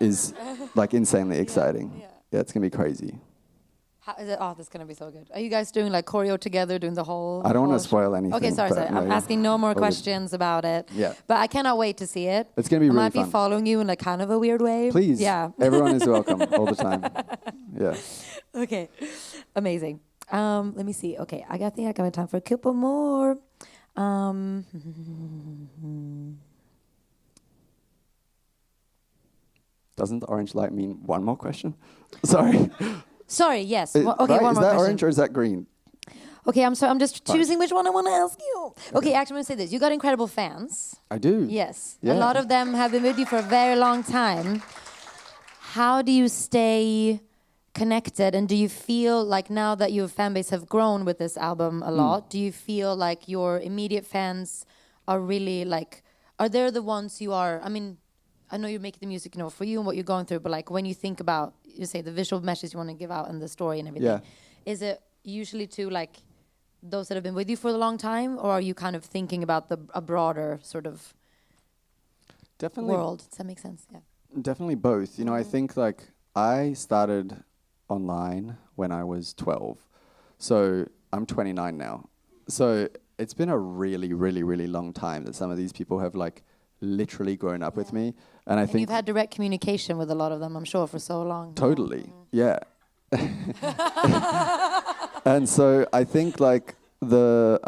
is like insanely exciting. Yeah, it's going to be crazy. How is it? Oh, this is going to be so good. Are you guys doing like choreo together, doing the whole... I don't want to spoil anything. Okay, sorry. I'm asking no more questions about it. Yeah. But I cannot wait to see it. It's going to be really fun. I might be following you in like kind of a weird way. Please. Yeah. Everyone is welcome all the time. Yeah. Okay. Amazing. Let me see. Okay, I think I got time for a couple more. Doesn't the orange light mean one more question? Sorry. Sorry, yes. Okay, one more question. Is that orange or is that green? Okay, I'm sorry. I'm just choosing which one I want to ask you. Okay, actually, I'm going to say this. You got incredible fans. I do. Yes. Yeah. A lot of them have been with you for a very long time. How do you stay connected? And do you feel like now that your fan base have grown with this album a lot, do you feel like your immediate fans are really like, are they the ones you are, I mean, I know you're making the music, for you and what you're going through, but like when you think about, you say the visual message you want to give out and the story and everything, is it usually to like those that have been with you for a long time, or are you kind of thinking about a broader sort of world? Does that make sense? Yeah. Definitely both. I think like I started online when I was 12. So I'm 29 now. So it's been a really, really, really long time that some of these people have like literally grown up with me. And I think you've had direct communication with a lot of them, I'm sure, for so long. Totally. Yeah. And so I think like the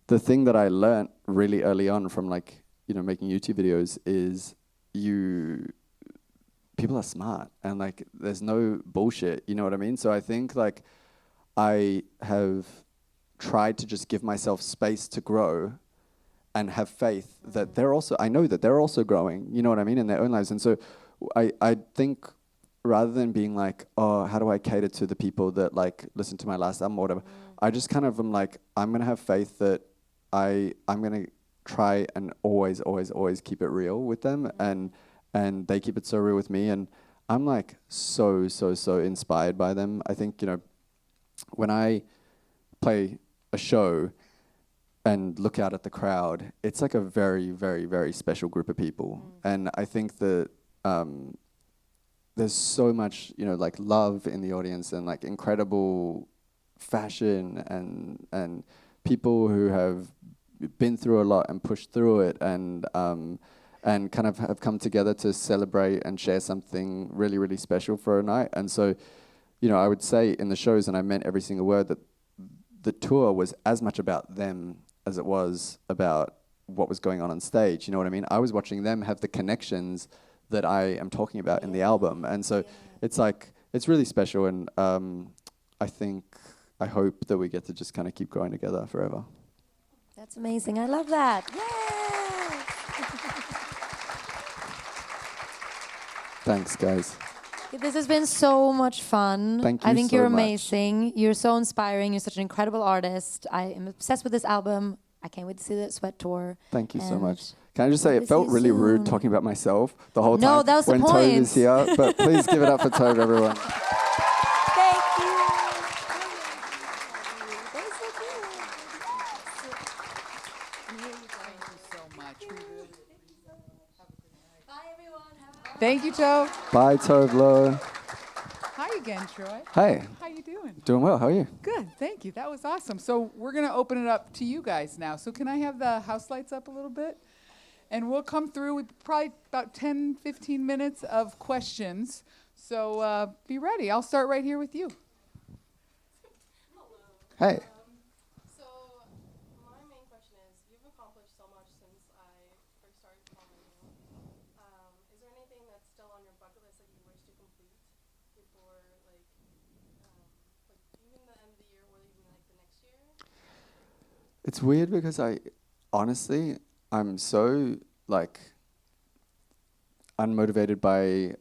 thing that I learned really early on from like, making YouTube videos is people are smart and like there's no bullshit, you know what I mean? So I think like I have tried to just give myself space to grow and have faith that I know that they're also growing, you know what I mean, in their own lives. And so I think rather than being like, oh, how do I cater to the people that like listen to my last album or whatever, I just kind of am like, I'm going to have faith that I'm going to try and always, always, always keep it real with them. And they keep it so real with me. And I'm like so, so, so inspired by them. I think, when I play a show and look out at the crowd, it's like a very, very, very special group of people. And I think that there's so much, like love in the audience and like incredible fashion and people who have been through a lot and pushed through it and kind of have come together to celebrate and share something really, really special for a night. And so, I would say in the shows, and I meant every single word, that the tour was as much about them as it was about what was going on stage. You know what I mean? I was watching them have the connections that I am talking about in the album. And so it's like, it's really special. And I hope that we get to just kind of keep growing together forever. That's amazing. I love that. Yay! Thanks, guys. This has been so much fun. Thank you. I think so you're much. amazing. You're so inspiring. You're such an incredible artist. I am obsessed with this album. I can't wait to see the Sweat Tour. Thank you so much. Can I just say, it felt really rude talking about myself the whole time. No, that was the when point. Tove is here. But please give it up for Tove, everyone. Thank you. Thank you so much. Bye, everyone. Thank you, Tove. Bye, Tove. Hi again, Troy. Hey. How you doing? Doing well. How are you? Good. Thank you. That was awesome. So we're going to open it up to you guys now. So can I have the house lights up a little bit? And we'll come through with probably about 10, 15 minutes of questions. So be ready. I'll start right here with you. Hey. So my main question is, you've accomplished so much since I first started following you. Is there anything that's still on your bucket list that you wish to complete before, like even the end of the year or even like the next year? It's weird because I'm so like unmotivated by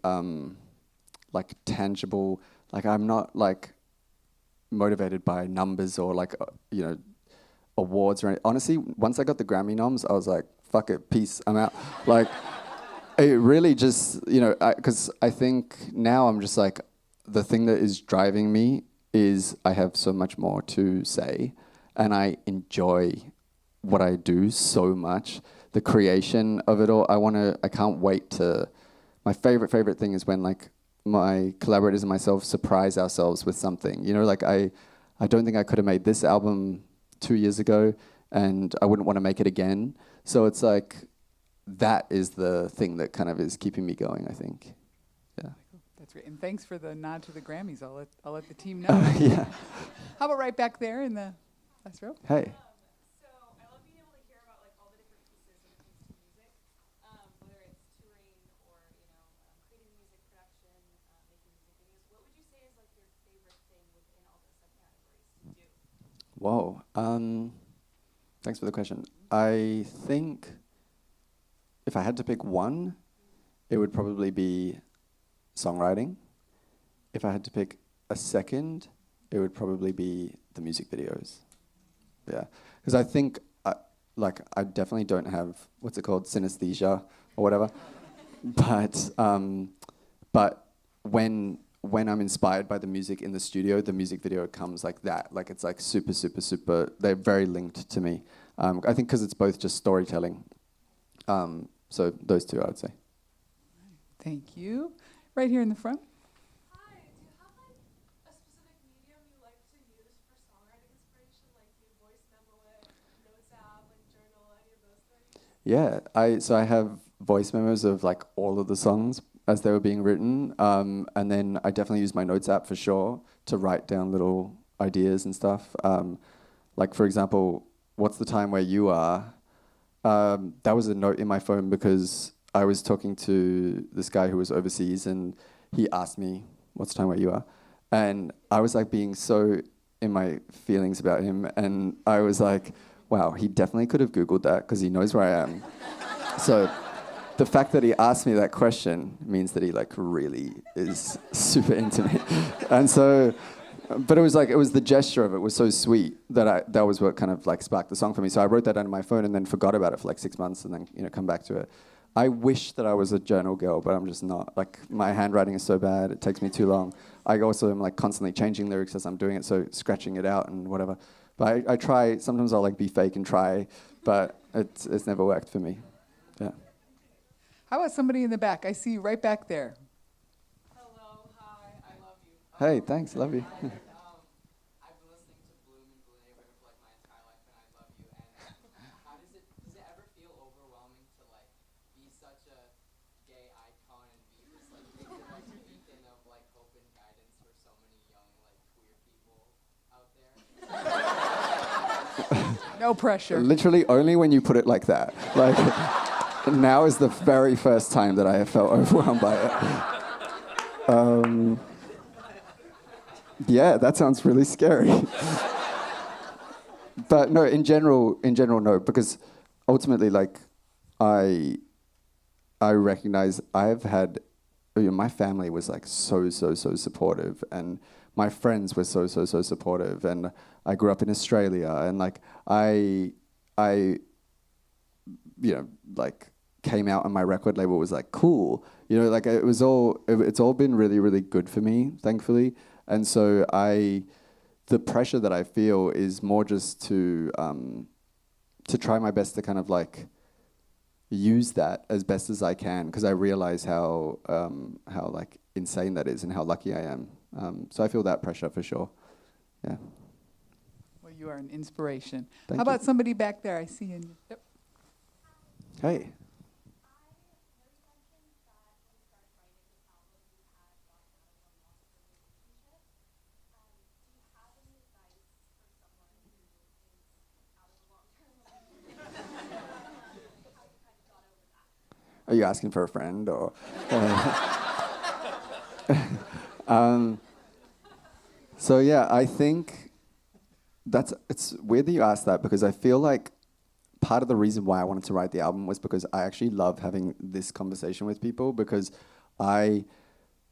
like tangible, like I'm not like motivated by numbers or like awards or anything. Honestly, once I got the Grammy noms, I was like, fuck it, peace, I'm out. Like it really just, because I think now I'm just like, the thing that is driving me is I have so much more to say and I enjoy what I do so much. The creation of it all, I can't wait to, my favorite thing is when like my collaborators and myself surprise ourselves with something. Like I don't think I could have made this album 2 years ago and I wouldn't want to make it again. So it's like, that is the thing that kind of is keeping me going, I think. Yeah. That's great. And thanks for the nod to the Grammys. I'll let the team know. Yeah. How about right back there in the last row? Hey. So I love being able to hear about like all the different pieces when it comes to music, whether it's touring or creating music production, making music videos. What would you say is like your favorite thing within all those subcategories to do? Whoa. Thanks for the question. I think if I had to pick one, it would probably be songwriting. If I had to pick a second, it would probably be the music videos. Yeah, because I think, I definitely don't have, what's it called, synesthesia or whatever. But when I'm inspired by the music in the studio, the music video comes like that. Like it's like super, super, super. They're very linked to me. I think because it's both just storytelling. So those two, I would say. Thank you. Right here in the front. Hi, do you have like a specific medium you like to use for songwriting inspiration? Like do you voice memo it, notes app, like journal, any of those things? Yeah, I have voice memos of like all of the songs as they were being written, and then I definitely use my notes app for sure to write down little ideas and stuff. Like for example, "What's the time where you are?" That was a note in my phone because I was talking to this guy who was overseas, and he asked me, "What's the time where you are?" And I was like being so in my feelings about him, and I was like, wow, he definitely could have Googled that because he knows where I am. So the fact that he asked me that question means that he like really is super into me. And so, but it was the gesture of it was so sweet that that was what kind of like sparked the song for me. So I wrote that down on my phone and then forgot about it for like 6 months and then, come back to it. I wish that I was a journal girl, but I'm just not. Like my handwriting is so bad, it takes me too long. I also am like constantly changing lyrics as I'm doing it, so scratching it out and whatever. But I try, sometimes I'll like be fake and try, but it's never worked for me. Yeah. How about somebody in the back? I see you right back there. Hello, hi, I love you. Hey, thanks, love you. I've been listening to Bloom and Blue Neighborhood for like my entire life, and I love you. And how does it ever feel overwhelming to like be such a gay icon and be this like big beacon of like hope and guidance for so many young like queer people out there? No pressure. Literally only when you put it like that. Like, now is the very first time that I have felt overwhelmed by it. Yeah, that sounds really scary. But no, in general, no, because ultimately, like, I recognize I've had, my family was like so supportive, and my friends were so supportive, and I grew up in Australia, and like I like came out and my record label was like cool, like it's all been really good for me, thankfully. And so the pressure that I feel is more just to try my best to kind of like use that as best as I can, because I realize how like insane that is and how lucky I am. So I feel that pressure for sure. Yeah. Well, you are an inspiration. Thank How about you. somebody back there? I see you. Yep. Hey. Are you asking for a friend or? So yeah, I think it's weird that you asked that, because I feel like part of the reason why I wanted to write the album was because I actually love having this conversation with people, because I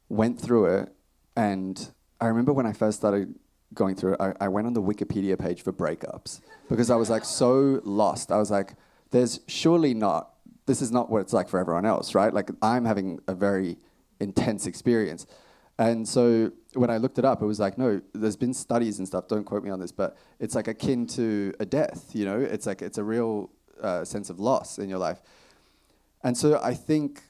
went through it, and I remember when I first started going through it, I went on the Wikipedia page for breakups because I was like so lost. I was like, this is not what it's like for everyone else, right? Like I'm having a very intense experience. And so when I looked it up, it was like, no, there's been studies and stuff, don't quote me on this, but it's like akin to a death, It's like, it's a real sense of loss in your life. And so I think,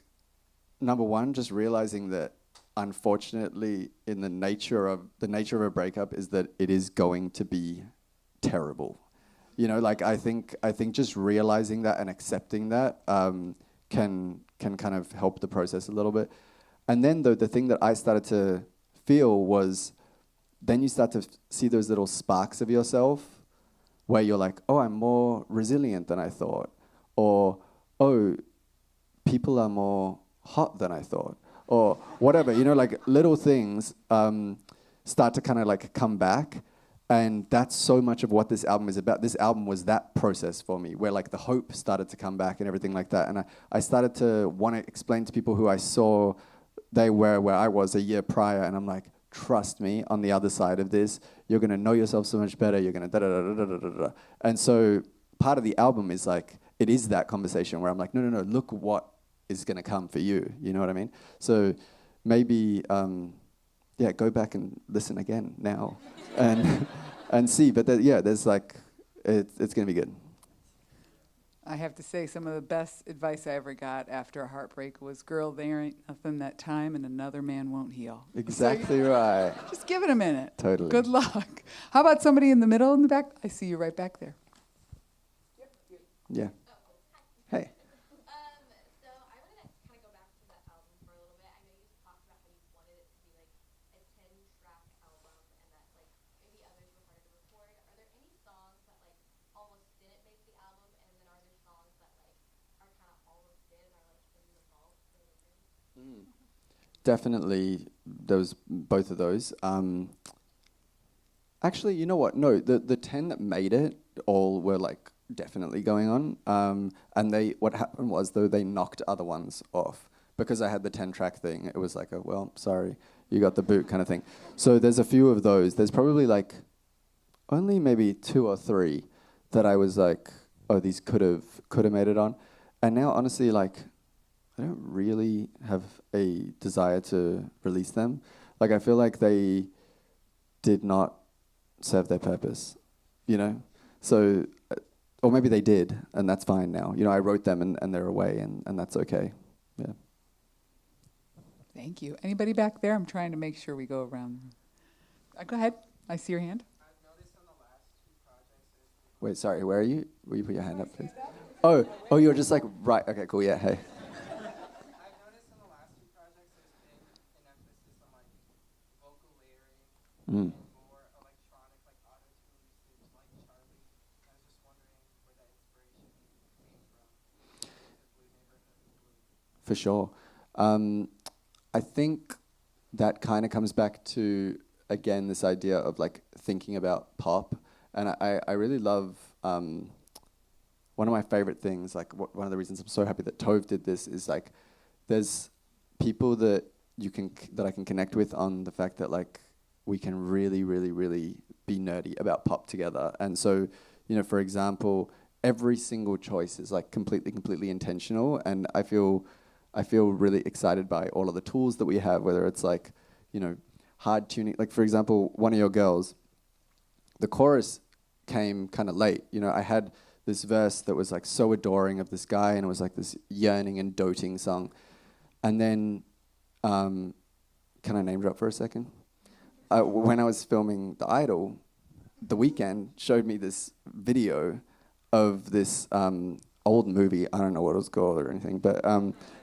number one, just realizing that unfortunately in the nature of a breakup is that it is going to be terrible. Like I think just realizing that and accepting that can kind of help the process a little bit. And then the thing that I started to feel was, then you start to see those little sparks of yourself where you're like, oh, I'm more resilient than I thought, or oh, people are more hot than I thought, or whatever. Like little things start to kind of like come back. And that's so much of what this album is about. This album was that process for me, where like the hope started to come back and everything like that. And I started to want to explain to people who I saw they were where I was a year prior, and I'm like, trust me, on the other side of this, you're gonna know yourself so much better. You're gonna da da da da da da da. And so part of the album is like, it is that conversation where I'm like, no, look what is gonna come for you. You know what I mean? So maybe, go back and listen again now, and see. But there's like, it's gonna be good. I have to say, some of the best advice I ever got after a heartbreak was, girl, there ain't nothing that time and another man won't heal. Exactly right. Just give it a minute. Totally. Good luck. How about somebody in the middle in the back? I see you right back there. Yeah. Hey. So I wanted to kind of go back to that album for a little bit. I know you talked about how you wanted it to be like a 10-track album and that like maybe others were harder to record. Are there any songs that like almost didn't make the album, and then are there songs that like are kind of almost did and are like in the vault for later? Definitely both of those. Actually, you know what? No, the 10 that made it all were like definitely going on. And what happened was, though, they knocked other ones off. Because I had the 10-track thing, it was like, well, sorry, you got the boot kind of thing. So there's a few of those. There's probably like only maybe 2 or 3 that I was like, oh, these could have made it on. And now, honestly, like, I don't really have a desire to release them. Like, I feel like they did not serve their purpose, you know? So, or maybe they did, and that's fine now. You know, I wrote them and they're away, and that's okay. Yeah. Thank you. Anybody back there? I'm trying to make sure we go around. Go ahead. I see your hand. I've noticed on the last 2 projects. Wait, sorry, where are you? Will you put your hand up, please? Oh, you're just like, right, okay, cool, yeah, hey. I've noticed in the last 2 projects there's been an emphasis on like vocal layering, more electronic, like auto-tune usage, like Charlie. I was just wondering where that inspiration came from. Blue Neighborhood Blue. For sure. I think that kind of comes back to, again, this idea of like thinking about pop. And I really love, one of my favorite things, like one of the reasons I'm so happy that Tove did this is like, there's people that I can connect with on the fact that like we can really, really, really be nerdy about pop together. And so, you know, for example, every single choice is like completely intentional. And I feel really excited by all of the tools that we have, whether it's like, you know, hard tuning. Like, for example, One of Your Girls, the chorus came kind of late. You know, I had this verse that was like so adoring of this guy, and it was like this yearning and doting song. And then, can I name drop for a second? When I was filming The Idol, The Weeknd showed me this video of this old movie. I don't know what it was called or anything, but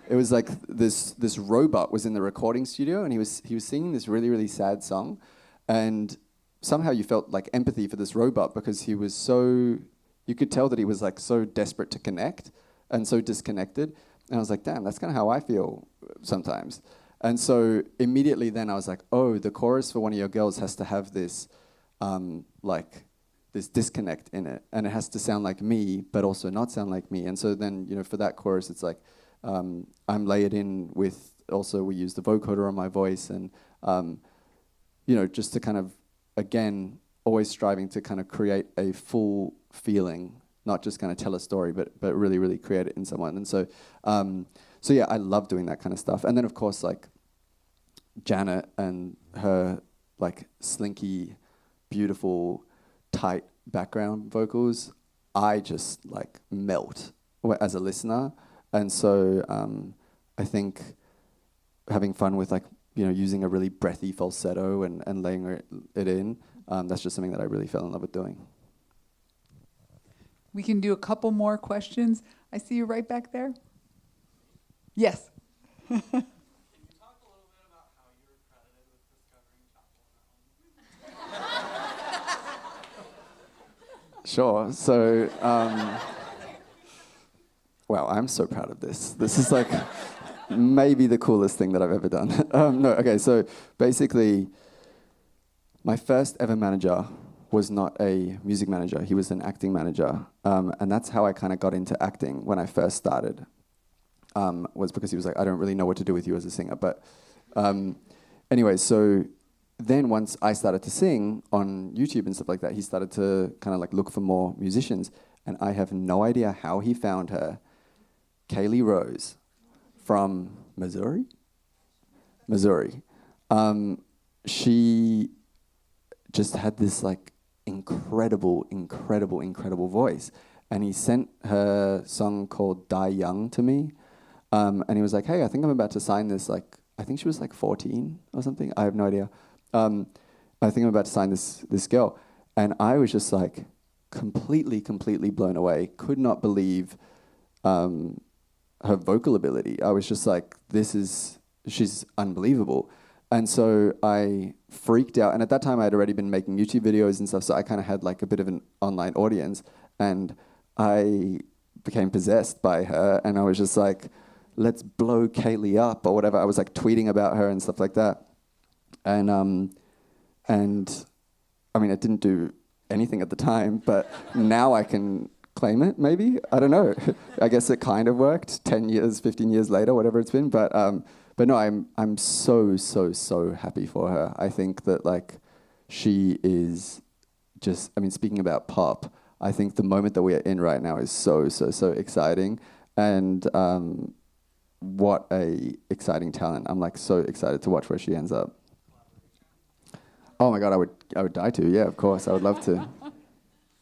it was like this robot was in the recording studio, and he was singing this really, really sad song, and somehow you felt like empathy for this robot because he was so, you could tell that he was like so desperate to connect and so disconnected. And I was like, damn, that's kind of how I feel sometimes. And so immediately then I was like, oh, the chorus for One of Your Girls has to have this like this disconnect in it, and it has to sound like me, but also not sound like me. And so then, you know, for that chorus, it's like I'm layered in with, also we use the vocoder on my voice, and you know, just to kind of, again, always striving to kind of create a full feeling, not just kind of tell a story, but really, really create it in someone. And so, so yeah, I love doing that kind of stuff. And then, of course, like Janet and her like slinky, beautiful, tight background vocals, I just like melt as a listener. And so I think having fun with like, you know, using a really breathy falsetto and laying it in, that's just something that I really fell in love with doing. We can do a couple more questions. I see you right back there. Yes. Can you talk a little bit about how you were credited with discovering Chapel? Sure. So, wow, I'm so proud of this. This is like maybe the coolest thing that I've ever done. No, okay, so basically, my first ever manager was not a music manager. He was an acting manager. And that's how I kind of got into acting when I first started, was because he was like, I don't really know what to do with you as a singer. But anyway, so then once I started to sing on YouTube and stuff like that, he started to kind of like look for more musicians. And I have no idea how he found her. Kaylee Rose from Missouri. She just had this like incredible voice. And he sent her song called Die Young to me. And he was like, hey, I think I'm about to sign this, like, I think she was like 14 or something. I have no idea. I think I'm about to sign this girl. And I was just like completely blown away. Could not believe her vocal ability. I was just like, she's unbelievable. And so I freaked out. And at that time, I had already been making YouTube videos and stuff. So I kind of had like a bit of an online audience. And I became possessed by her. And I was just like, let's blow Kaylee up or whatever. I was like tweeting about her and stuff like that. And I mean, it didn't do anything at the time, but now I can claim it, maybe? I don't know. I guess it kind of worked 10 years, 15 years later, whatever it's been. But no, I'm so happy for her. I think that like she is just, I mean, speaking about pop, I think the moment that we are in right now is so exciting. And what a exciting talent. I'm like so excited to watch where she ends up. Oh my God, I would die to. Yeah, of course. I would love to.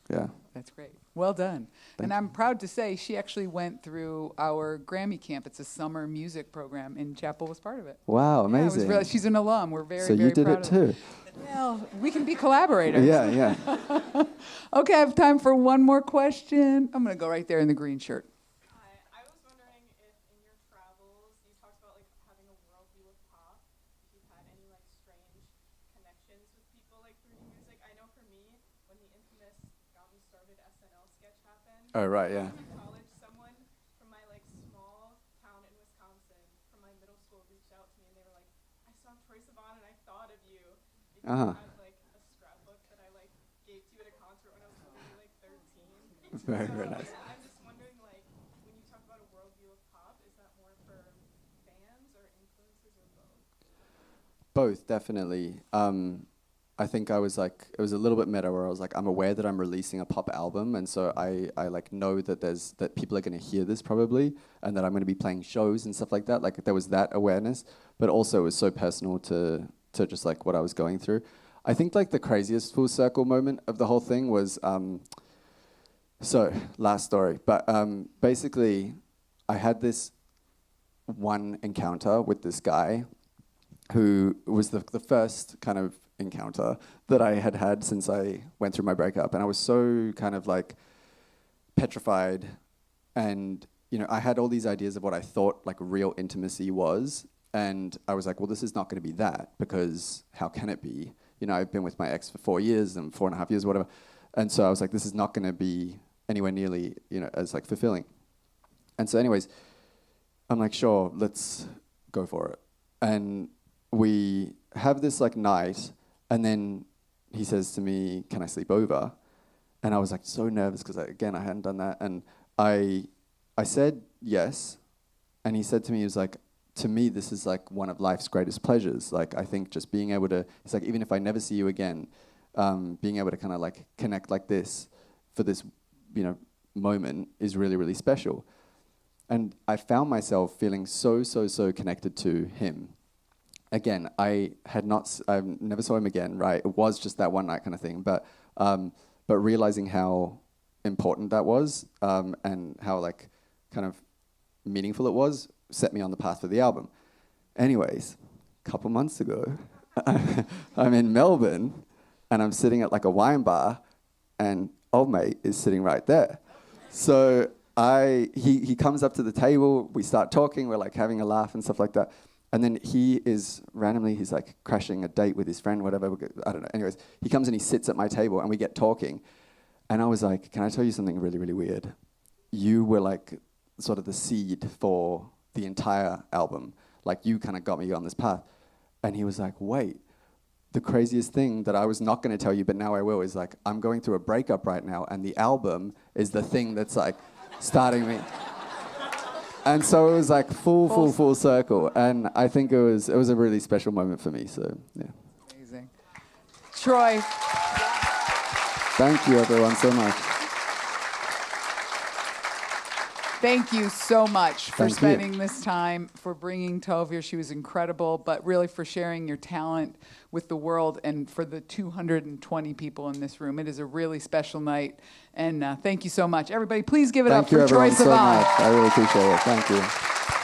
Yeah. That's great. Well done. And I'm proud to say she actually went through our Grammy camp. It's a summer music program, and Chapel was part of it. Wow, amazing. Yeah, it was really, she's an alum. We're very, so very you did proud it of too. Well, we can be collaborators. Yeah. Okay, I have time for one more question. I'm going to go right there in the green shirt. I was wondering if in your travels, you talked about like having a worldview with pop, if you've had any like strange connections with people like through music. I know for me, when the infamous Got Me Started SNL sketch happened. Oh, right, yeah. In college, someone from my like small town in Wisconsin, from my middle school, reached out to me and they were like, I saw Troye Sivan and I thought of you. Because I had like a scrapbook that I like gave to you at a concert when I was maybe like 13. Very, very nice. I'm just wondering, like, when you talk about a worldview of pop, is that more for fans or influences or both? Both, definitely. I think I was like, it was a little bit meta where I was like, I'm aware that I'm releasing a pop album, and so I like know that that people are going to hear this probably, and that I'm going to be playing shows and stuff like that. Like there was that awareness, but also it was so personal to just like what I was going through. I think like the craziest full circle moment of the whole thing was, so last story, but basically I had this one encounter with this guy who was the first kind of encounter that I had since I went through my breakup. And I was so kind of like petrified, and you know, I had all these ideas of what I thought like real intimacy was. And I was like, well, this is not going to be that, because how can it be? You know, I've been with my ex for 4 years and 4.5 years, whatever. And so I was like, this is not going to be anywhere nearly, you know, as like fulfilling. And so anyways, I'm like, sure, let's go for it. And we have this like night, and then he says to me, can I sleep over? And I was like so nervous because again, I hadn't done that. And I said yes. And he said to me, he was like, to me, this is like one of life's greatest pleasures. Like, I think just being able to, it's like, even if I never see you again, being able to kind of like connect like this for this, you know, moment is really, really special. And I found myself feeling so connected to him. Again, I never saw him again, right? It was just that one night kind of thing. But realizing how important that was, and how like kind of meaningful it was, set me on the path for the album. Anyways, a couple months ago, I'm in Melbourne, and I'm sitting at like a wine bar, and old mate is sitting right there. So he comes up to the table, we start talking, we're like having a laugh and stuff like that. And then he's like crashing a date with his friend, whatever, I don't know. Anyways, he comes and he sits at my table and we get talking. And I was like, can I tell you something really, really weird? You were like sort of the seed for the entire album. Like you kind of got me on this path. And he was like, wait, the craziest thing that I was not going to tell you, but now I will, is like, I'm going through a breakup right now, and the album is the thing that's like starting me. And so it was like full circle. And I think it was a really special moment for me. So, yeah. Amazing. Troye. Thank you, everyone, so much. Thank you so much for Thank you. spending this time, for bringing Tove here. She was incredible, but really for sharing your talent with the world and for the 220 people in this room. It is a really special night, and thank you so much. Everybody, please give it up for Troye Sivan. Thank you, everyone, so much. I really appreciate it. Thank you.